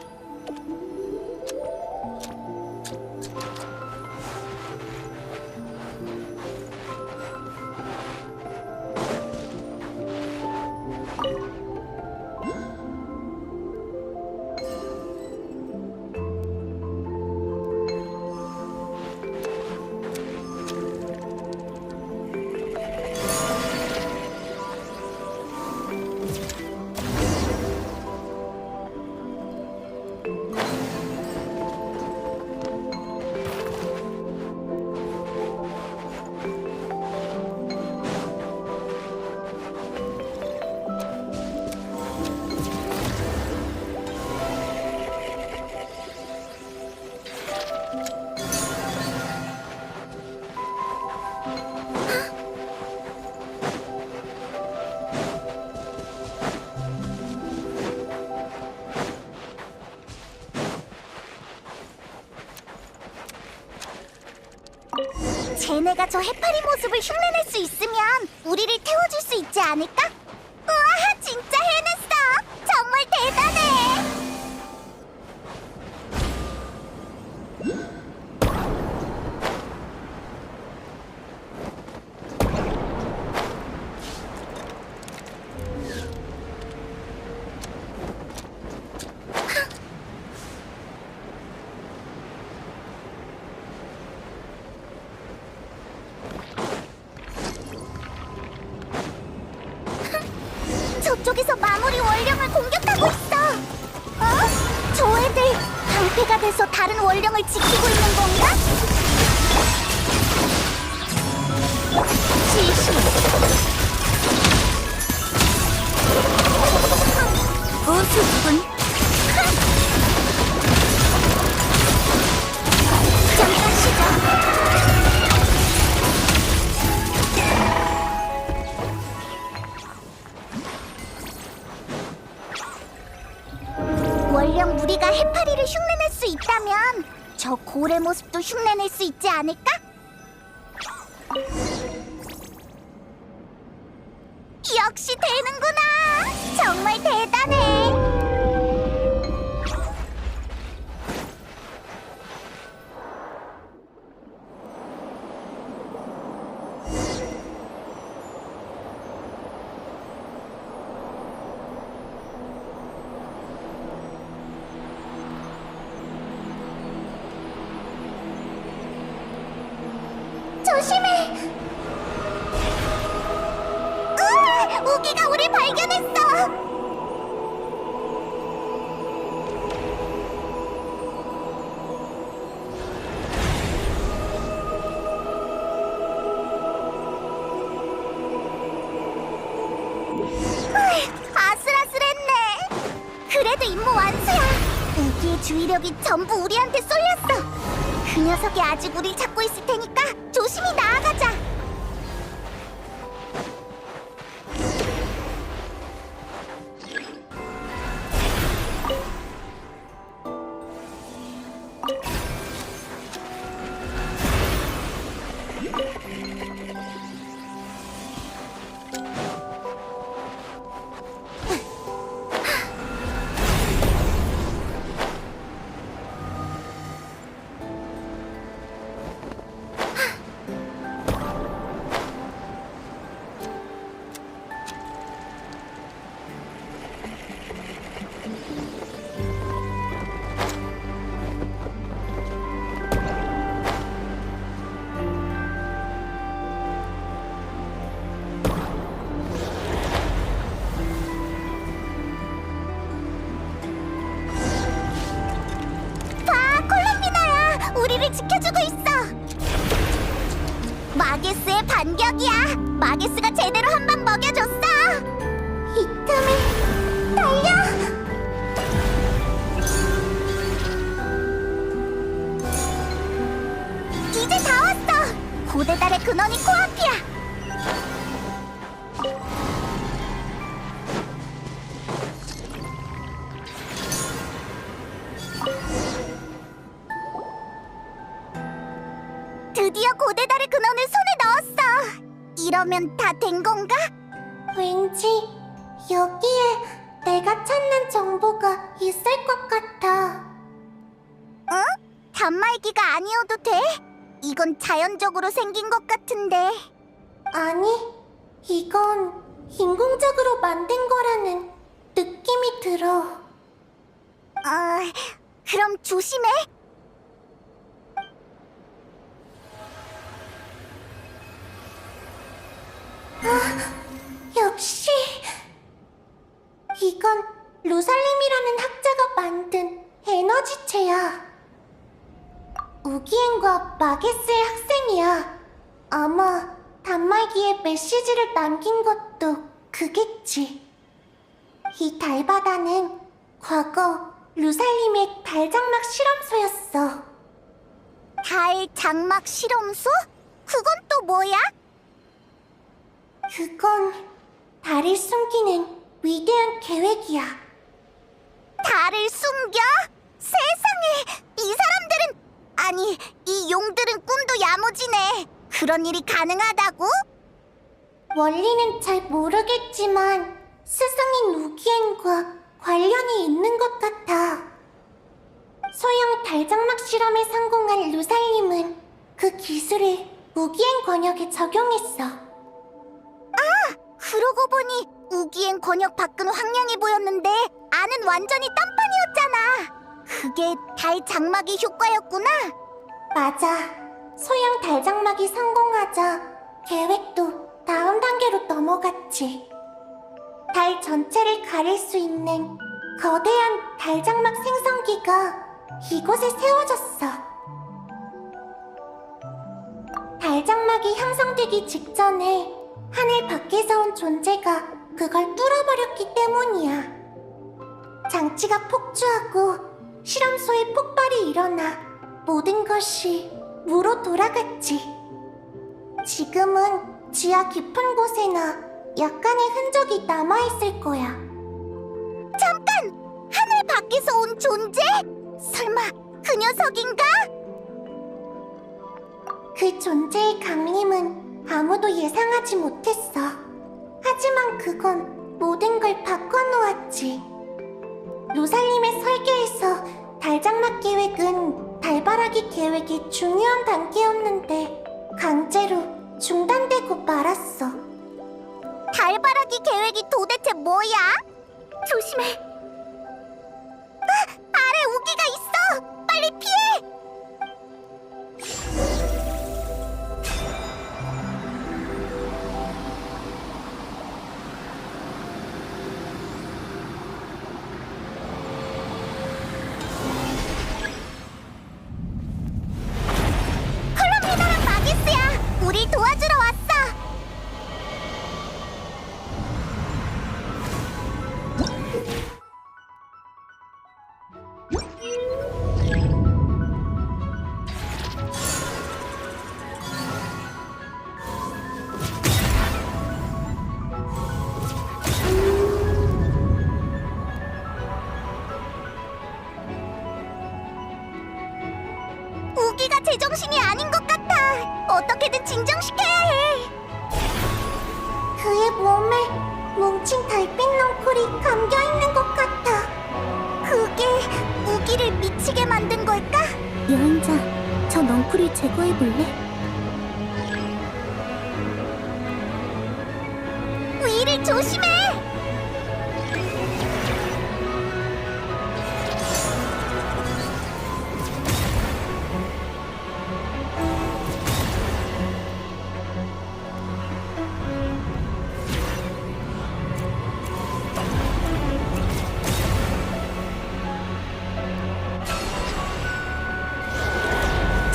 쟤네가 저 해파리 모습을 흉내낼 수 있으면 우리를 태워줄 수 있지 않을까? 우와, 진짜 해냈어! 정말 대단해! 저쪽에서 마무리 원령을 공격하고 있어! 어? 저 애들 방패가 돼서 다른 원령을 지키고 있는 건가? 지시! 우수군! 잠깐 쉬자! 원령 무리가 해파리를 흉내낼 수 있다면 저 고래 모습도 흉내낼 수 있지 않을까? 역시 되는구나! 정말 대단해! 조심해! 으아! 우기가 우리 발견했어! 아슬아슬했네. 그래도 임무 완수야. 우기의 주의력이 전부 우리한테 쏠렸어. 그 녀석이 아직 우릴 찾고 있을 테니까 조심히 나아가자. 우리를 지켜주고 있어. 마게스의 반격이야. 마게스가 제대로 한 방 먹여줬어. 이 틈에 달려. 이제 다 왔어. 고대달의 근원이 코앞이야. 드디어 고대달의 근원을 손에 넣었어. 그러면 다 된 건가? 왠지 여기에 내가 찾는 정보가 있을 것 같아. 응? 단말기가 아니어도 돼? 이건 자연적으로 생긴 것 같은데. 아니, 이건 인공적으로 만든 거라는 느낌이 들어. 그럼 조심해. 역시 이건 루살림이라는 학자가 만든 에너지체야. 우기엔과 마게스의 학생이야. 아마 단말기에 메시지를 남긴 것도 그겠지. 이 달바다는 과거 루살림의 달장막 실험소였어. 달장막 실험소? 그건 또 뭐야? 그건 달을 숨기는 위대한 계획이야. 달을 숨겨? 세상에! 이 사람들은, 아니, 이 용들은 꿈도 야무지네. 그런 일이 가능하다고? 원리는 잘 모르겠지만 스승인 우기엔과 관련이 있는 것 같아. 소형 달장막 실험에 성공한 루살림은 그 기술을 우기엔 권역에 적용했어. 그러고 보니 우기엔 권역 밖은 황량해 보였는데 안은 완전히 딴판이었잖아. 그게 달 장막의 효과였구나. 맞아. 소형 달 장막이 성공하자 계획도 다음 단계로 넘어갔지. 달 전체를 가릴 수 있는 거대한 달 장막 생성기가 이곳에 세워졌어. 달 장막이 형성되기 직전에 하늘 밖에서 온 존재가 그걸 뚫어버렸기 때문이야. 장치가 폭주하고 실험소에 폭발이 일어나 모든 것이 무로 돌아갔지. 지금은 지하 깊은 곳에나 약간의 흔적이 남아있을 거야. 잠깐! 하늘 밖에서 온 존재? 설마 그 녀석인가? 그 존재의 강림은 아무도 예상하지 못했어. 하지만 그건 모든 걸 바꿔놓았지. 루살림의 설계에서 달장막 계획은 달바라기 계획의 중요한 단계였는데 강제로 중단되고 말았어. 달바라기 계획이 도대체 뭐야? 조심해. 아래 우기가 있어. 빨리 피해. 콜롬비나랑 마기스야. 우리 도와주러 왔어. 우기가 제정신이 아닌 것 같아. 어떻게든 진정시켜야 해. 그의 몸에 뭉친 달빛 넝쿨이 감겨있는 것 같아. 그게 우기를 미치게 만든 걸까? 여행자, 저 넝쿨을 제거해볼래? 위를 조심해!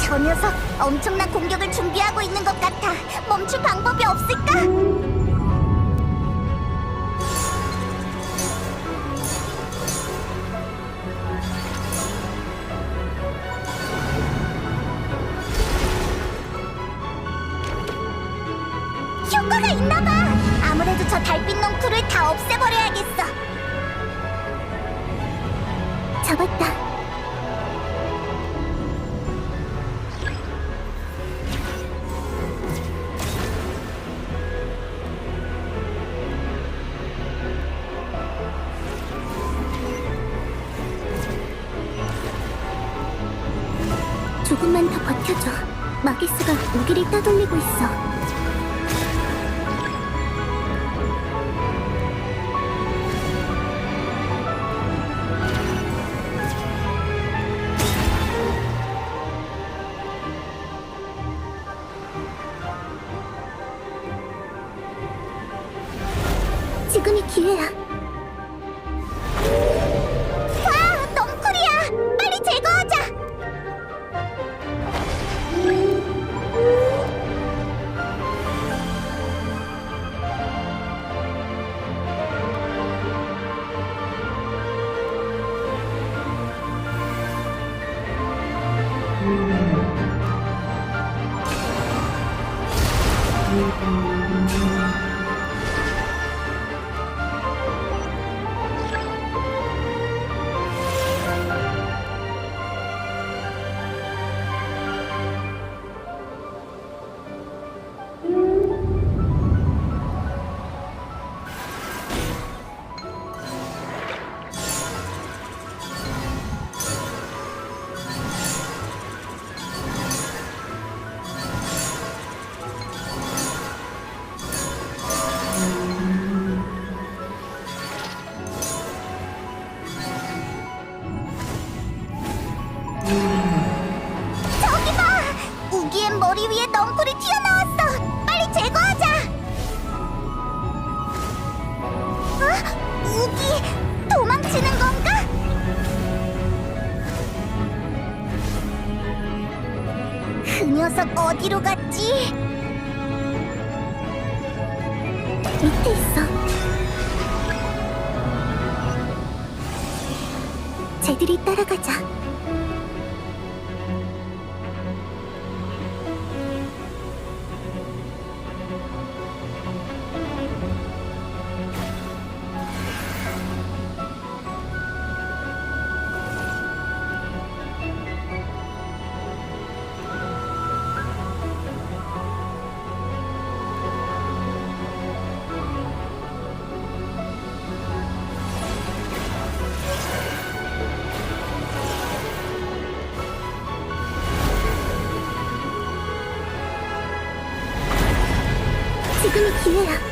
저 녀석 엄청난 공격을 준비하고 있는 것 같아. 멈출 방법이 없을까? 효과가 있나봐. 아무래도 저 달빛 넝쿨을 다 없애버려야겠어. 잡았다. 조금만 더 버텨줘. 마기스가 우기를 따돌리고 있어. 지금이 기회야. 와, 넝쿨이야! 빨리 제거하자! 저기 봐! 우기의 머리 위에 넝쿨이 튀어나왔어! 빨리 제거하자! 우기, 도망치는 건가? 그 녀석 어디로 갔지? 밑에 있어. 쟤들이 따라가자. 지금이 기회야.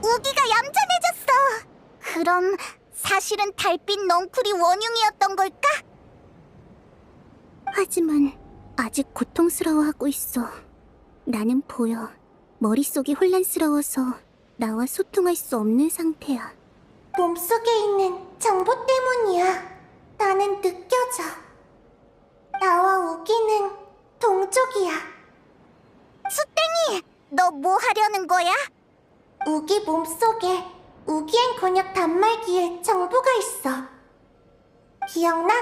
우기가 얌전해졌어. 그럼 사실은 달빛 넝쿨이 원흉이었던 걸까? 하지만 아직 고통스러워하고 있어. 나는 보여. 머릿속이 혼란스러워서 나와 소통할 수 없는 상태야. 몸속에 있는 정보 때문이야. 나는 느껴져. 나와 우기는 동족이야. 수땡이! 너 뭐 하려는 거야? 우기 몸속에 우기엔 곤약 단말기에 정보가 있어. 기억나?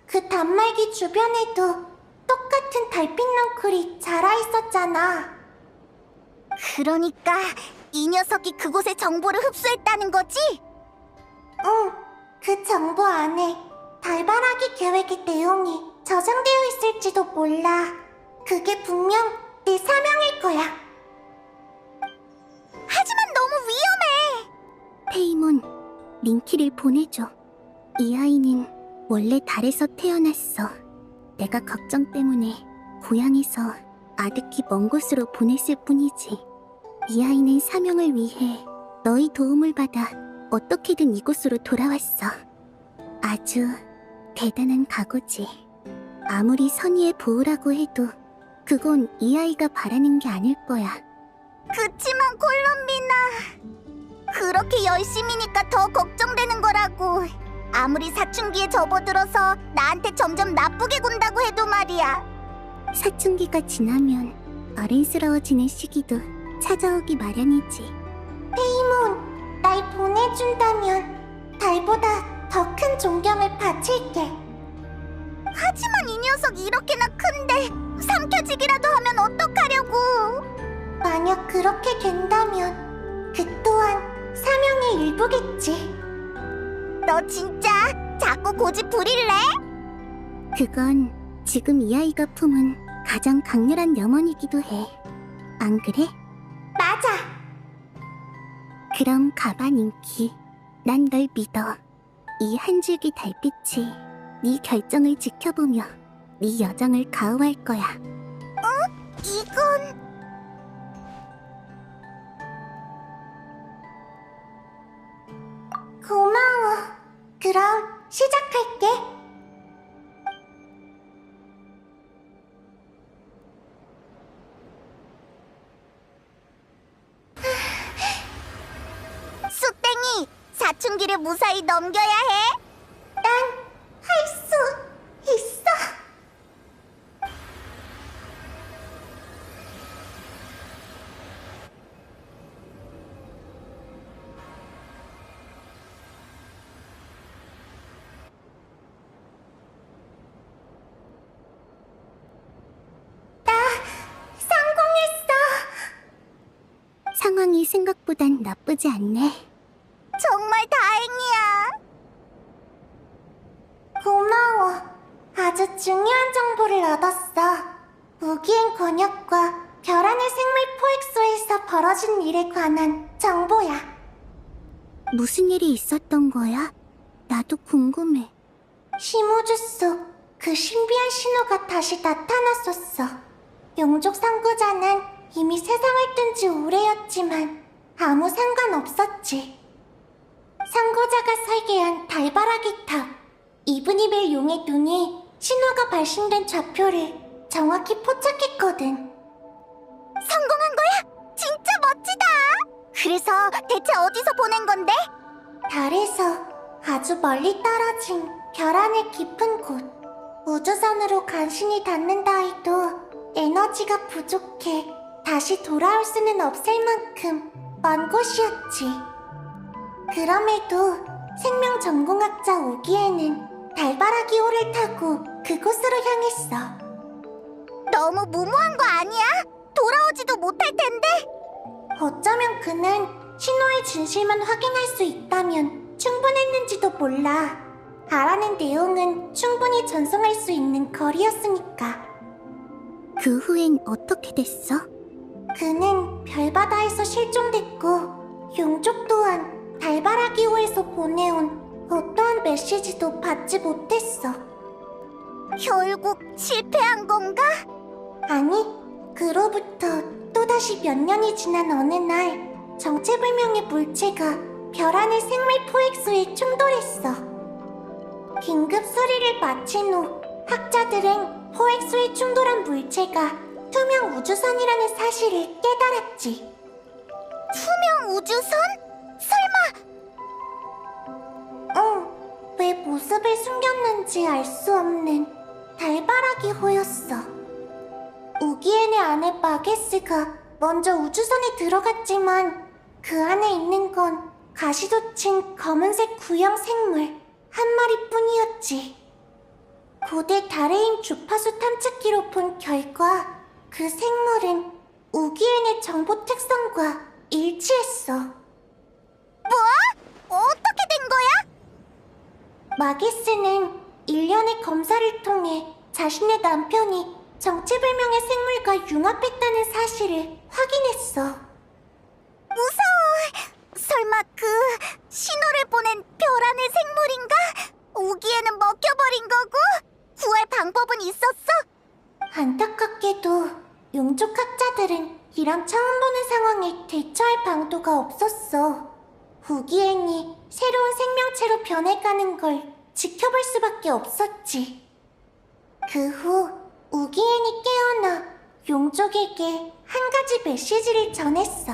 그 단말기 주변에도 똑같은 달빛 넝쿨이 자라 있었잖아. 그러니까 이 녀석이 그곳의 정보를 흡수했다는 거지? 응, 그 정보 안에 달바라기 계획의 내용이 저장되어 있을지도 몰라. 그게 분명 내 사명일 거야. 하지만 너무 위험해. 페이몬, 링키를 보내줘. 이 아이는 원래 달에서 태어났어. 내가 걱정 때문에 고향에서 아득히 먼 곳으로 보냈을 뿐이지. 이 아이는 사명을 위해 너희 도움을 받아 어떻게든 이곳으로 돌아왔어. 아주 대단한 각오지. 아무리 선의의 보호라고 해도 그건 이 아이가 바라는 게 아닐 거야. 그치만 콜롬비나, 그렇게 열심히니까 더 걱정되는 거라고. 아무리 사춘기에 접어들어서 나한테 점점 나쁘게 군다고 해도 말이야. 사춘기가 지나면 어른스러워지는 시기도 찾아오기 마련이지. 페이몬, 날 보내준다면 달보다 더 큰 존경을 바칠게. 하지만 이 녀석이 이렇게나 큰데 삼켜지기라도 하면 어떡하려고. 만약 그렇게 된다면 그 또한 사명의 일부겠지. 너 진짜 자꾸 고집 부릴래? 그건 지금 이 아이가 품은 가장 강렬한 염원이기도 해. 안 그래? 맞아. 그럼 가만 인기. 난 널 믿어. 이 한 줄기 달빛이 네 결정을 지켜보며 네 여정을 가호할 거야. 이건... 고마워. 그럼 시작할게. 쑥땡이, 사춘기를 무사히 넘겨야 해. 난 할 수 있어. 나 성공했어. 상황이 생각보단 나쁘지 않네. 정말 다행이야. 고마워. 아주 중요한 정보를 얻었어. 우기행 권역과 별하늘 생물 포획소에서 벌어진 일에 관한 정보야. 무슨 일이 있었던 거야? 나도 궁금해. 심호주 속 그 신비한 신호가 다시 나타났었어. 용족 상고자는 이미 세상을 뜬 지 오래였지만 아무 상관없었지. 상고자가 설계한 달바라기 탑, 이브니벨 용의 눈이 신호가 발신된 좌표를 정확히 포착했거든. 성공한 거야? 진짜 멋지다! 그래서 대체 어디서 보낸 건데? 달에서 아주 멀리 떨어진 별하늘 깊은 곳. 우주선으로 간신히 닿는다 해도 에너지가 부족해 다시 돌아올 수는 없을 만큼 먼 곳이었지. 그럼에도 생명 전공학자 오기에는 달바라기 호를 타고 그곳으로 향했어. 너무 무모한 거 아니야? 돌아오지도 못할 텐데? 어쩌면 그는 신호의 진실만 확인할 수 있다면 충분했는지도 몰라. 알아낸 내용은 충분히 전송할 수 있는 거리였으니까. 그 후엔 어떻게 됐어? 그는 별바다에서 실종됐고 용족 또한 달바라기호에서 보내온 어떠한 메시지도 받지 못했어. 결국 실패한 건가? 아니, 그로부터 또다시 몇 년이 지난 어느 날 정체불명의 물체가 별하늘 생물 포획소에 충돌했어. 긴급 수리를 마친 후 학자들은 포획소에 충돌한 물체가 투명 우주선이라는 사실을 깨달았지. 투명 우주선? 설마... 응, 왜 모습을 숨겼는지 알 수 없는 달바라기호였어. 우기엔의 아내 마게스가 먼저 우주선에 들어갔지만 그 안에 있는 건 가시돋친 검은색 구형 생물 한 마리뿐이었지. 고대 달의 힘 주파수 탐측기로 본 결과 그 생물은 우기엔의 정보 특성과 일치했어. 뭐? 어떻게 된 거야? 마게스는 일련의 검사를 통해 자신의 남편이 정체불명의 생물과 융합했다는 사실을 확인했어. 무서워. 설마 그 신호를 보낸 별하늘 생물인가? 우기에는 먹혀버린 거고 구할 방법은 있었어? 안타깝게도 용족 학자들은 이랑 처음 보는 상황에 대처할 방도가 없었어. 우기엔이 새로운 생명체로 변해가는 걸 지켜볼 수밖에 없었지. 그 후 우기엔이 깨어나 용족에게 한 가지 메시지를 전했어.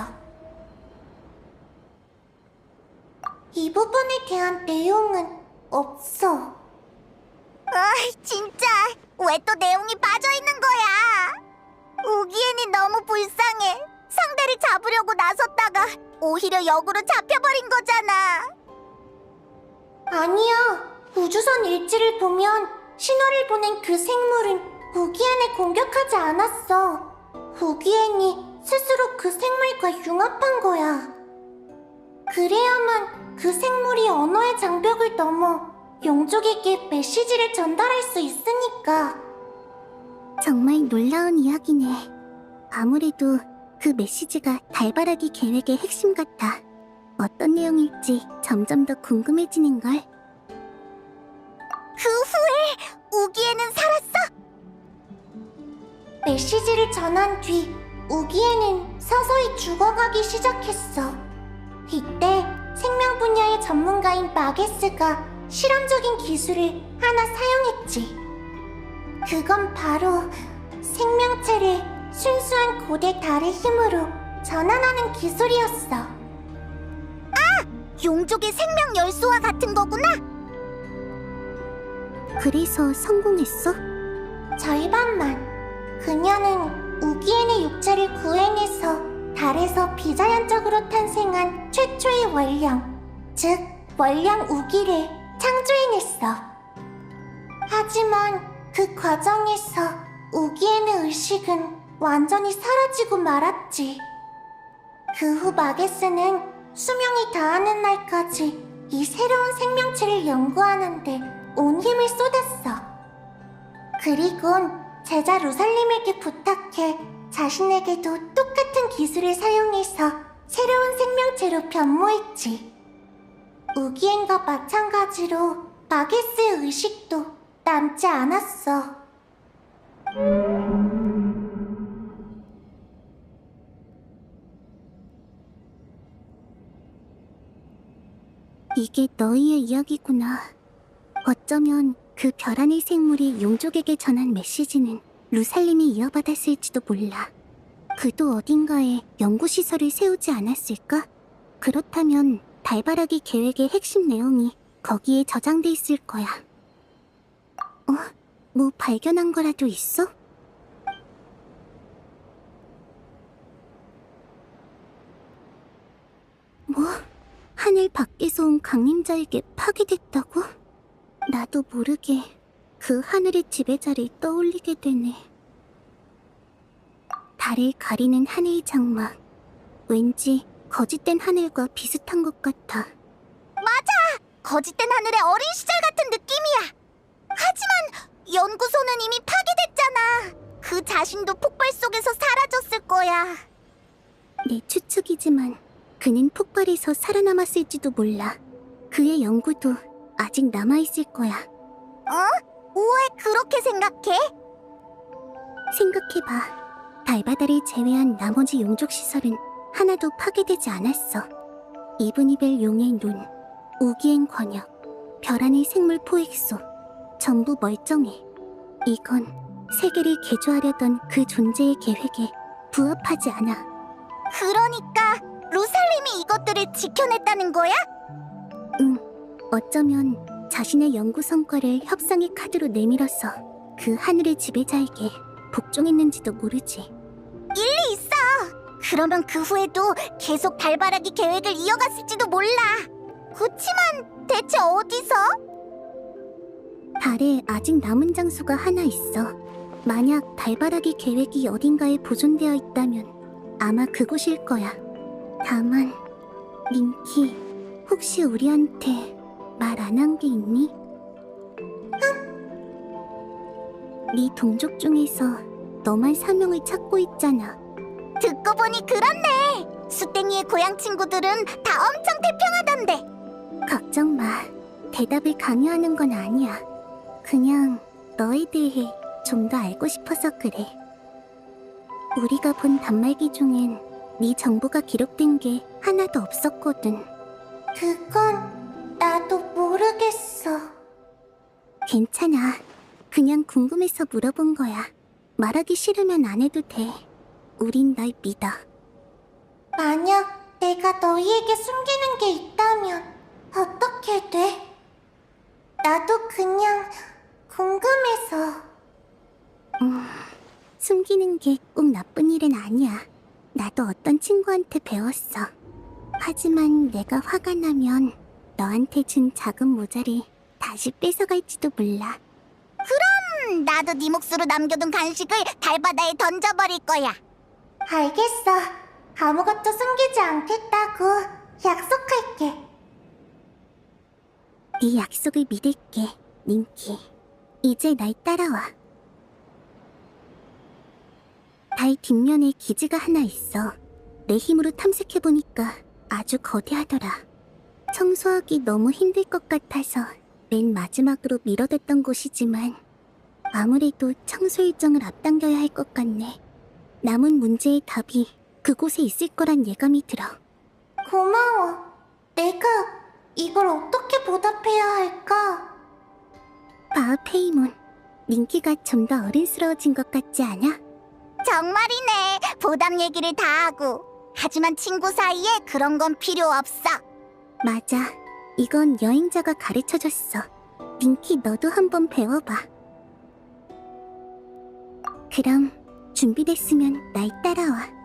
이 부분에 대한 내용은 없어. 진짜 왜 또 내용이 빠져있는 거야? 우기엔이 너무 불쌍해. 상대를 잡으려고 나섰다가 오히려 역으로 잡혀버린 거잖아. 아니야. 우주선 일지를 보면 신호를 보낸 그 생물은 우기엔을 공격하지 않았어. 우기엔이 스스로 그 생물과 융합한 거야. 그래야만 그 생물이 언어의 장벽을 넘어 용족에게 메시지를 전달할 수 있으니까. 정말 놀라운 이야기네. 아무래도 그 메시지가 달바라기 계획의 핵심 같아. 어떤 내용일지 점점 더 궁금해지는걸. 그 후에 우기에는 살았어? 메시지를 전한 뒤 우기에는 서서히 죽어가기 시작했어. 이때 생명 분야의 전문가인 마게스가 실험적인 기술을 하나 사용했지. 그건 바로 생명체를 순수한 고대 달의 힘으로 전환하는 기술이었어. 아! 용족의 생명 열쇠와 같은 거구나? 그래서 성공했어? 절반만. 그녀는 우기엔의 육체를 구해내서 달에서 비자연적으로 탄생한 최초의 원령, 즉 원령 우기를 창조해냈어. 하지만 그 과정에서 우기엔의 의식은 완전히 사라지고 말았지. 그 후 마게스는 수명이 다하는 날까지 이 새로운 생명체를 연구하는데 온 힘을 쏟았어. 그리곤 제자 루살림에게 부탁해 자신에게도 똑같은 기술을 사용해서 새로운 생명체로 변모했지. 우기엔과 마찬가지로 마게스의 의식도 남지 않았어. 이게 너희의 이야기구나. 어쩌면 그 별하늘 생물이 용족에게 전한 메시지는 루살림이 이어받았을지도 몰라. 그도 어딘가에 연구시설을 세우지 않았을까? 그렇다면 달바라기 계획의 핵심 내용이 거기에 저장돼 있을 거야. 뭐 발견한 거라도 있어? 뭐? 하늘 밖에서 온 강림자에게 파괴됐다고? 나도 모르게 그 하늘의 지배자를 떠올리게 되네. 달을 가리는 하늘 장막. 왠지 거짓된 하늘과 비슷한 것 같아. 맞아! 거짓된 하늘의 어린 시절 같은 느낌이야. 하지만 연구소는 이미 파괴됐잖아. 그 자신도 폭발 속에서 사라졌을 거야. 내 추측이지만 그는 폭발에서 살아남았을지도 몰라. 그의 연구도 아직 남아있을 거야. 왜 그렇게 생각해? 생각해봐. 달바다를 제외한 나머지 용족 시설은 하나도 파괴되지 않았어. 이브니벨 용의 눈, 우기엔 권역, 별하늘 생물 포획소, 전부 멀쩡해. 이건 세계를 개조하려던 그 존재의 계획에 부합하지 않아. 그러니까 루살림이 이것들을 지켜냈다는 거야? 응. 어쩌면 자신의 연구 성과를 협상의 카드로 내밀어서 그 하늘의 지배자에게 복종했는지도 모르지. 일리 있어. 그러면 그 후에도 계속 달바라기 계획을 이어갔을지도 몰라. 그치만 대체 어디서? 달에 아직 남은 장소가 하나 있어. 만약 달바라기 계획이 어딘가에 보존되어 있다면 아마 그곳일 거야. 다만 링키, 혹시 우리한테 말 안 한 게 있니? 네 동족 중에서 너만 사명을 찾고 있잖아. 듣고 보니 그렇네. 수땡이의 고향 친구들은 다 엄청 태평하던데. 걱정 마. 대답을 강요하는 건 아니야. 그냥 너에 대해 좀 더 알고 싶어서 그래. 우리가 본 단말기 중엔 네 정보가 기록된 게 하나도 없었거든. 그건 나도 모르겠어. 괜찮아. 그냥 궁금해서 물어본 거야. 말하기 싫으면 안 해도 돼. 우린 날 믿어. 만약 내가 너희에게 숨기는 게 있다면 어떻게 돼? 나도 그냥 궁금해서. 숨기는 게 꼭 나쁜 일은 아니야. 나도 어떤 친구한테 배웠어. 하지만 내가 화가 나면 너한테 준 작은 모자를 다시 뺏어갈지도 몰라. 그럼 나도 네 몫으로 남겨둔 간식을 달바다에 던져버릴 거야. 알겠어. 아무것도 숨기지 않겠다고 약속할게. 네 약속을 믿을게, 닌키. 이제 날 따라와. 달 뒷면에 기지가 하나 있어. 내 힘으로 탐색해보니까 아주 거대하더라. 청소하기 너무 힘들 것 같아서 맨 마지막으로 미뤄뒀던 곳이지만 아무래도 청소 일정을 앞당겨야 할 것 같네. 남은 문제의 답이 그곳에 있을 거란 예감이 들어. 고마워. 내가 이걸 어떻게 보답해야 할까? 봐, 페이몬. 닌키가 좀 더 어른스러워진 것 같지 않아? 정말이네. 보답 얘기를 다 하고. 하지만 친구 사이에 그런 건 필요 없어. 맞아. 이건 여행자가 가르쳐줬어. 닌키, 너도 한번 배워봐. 그럼 준비됐으면 날 따라와.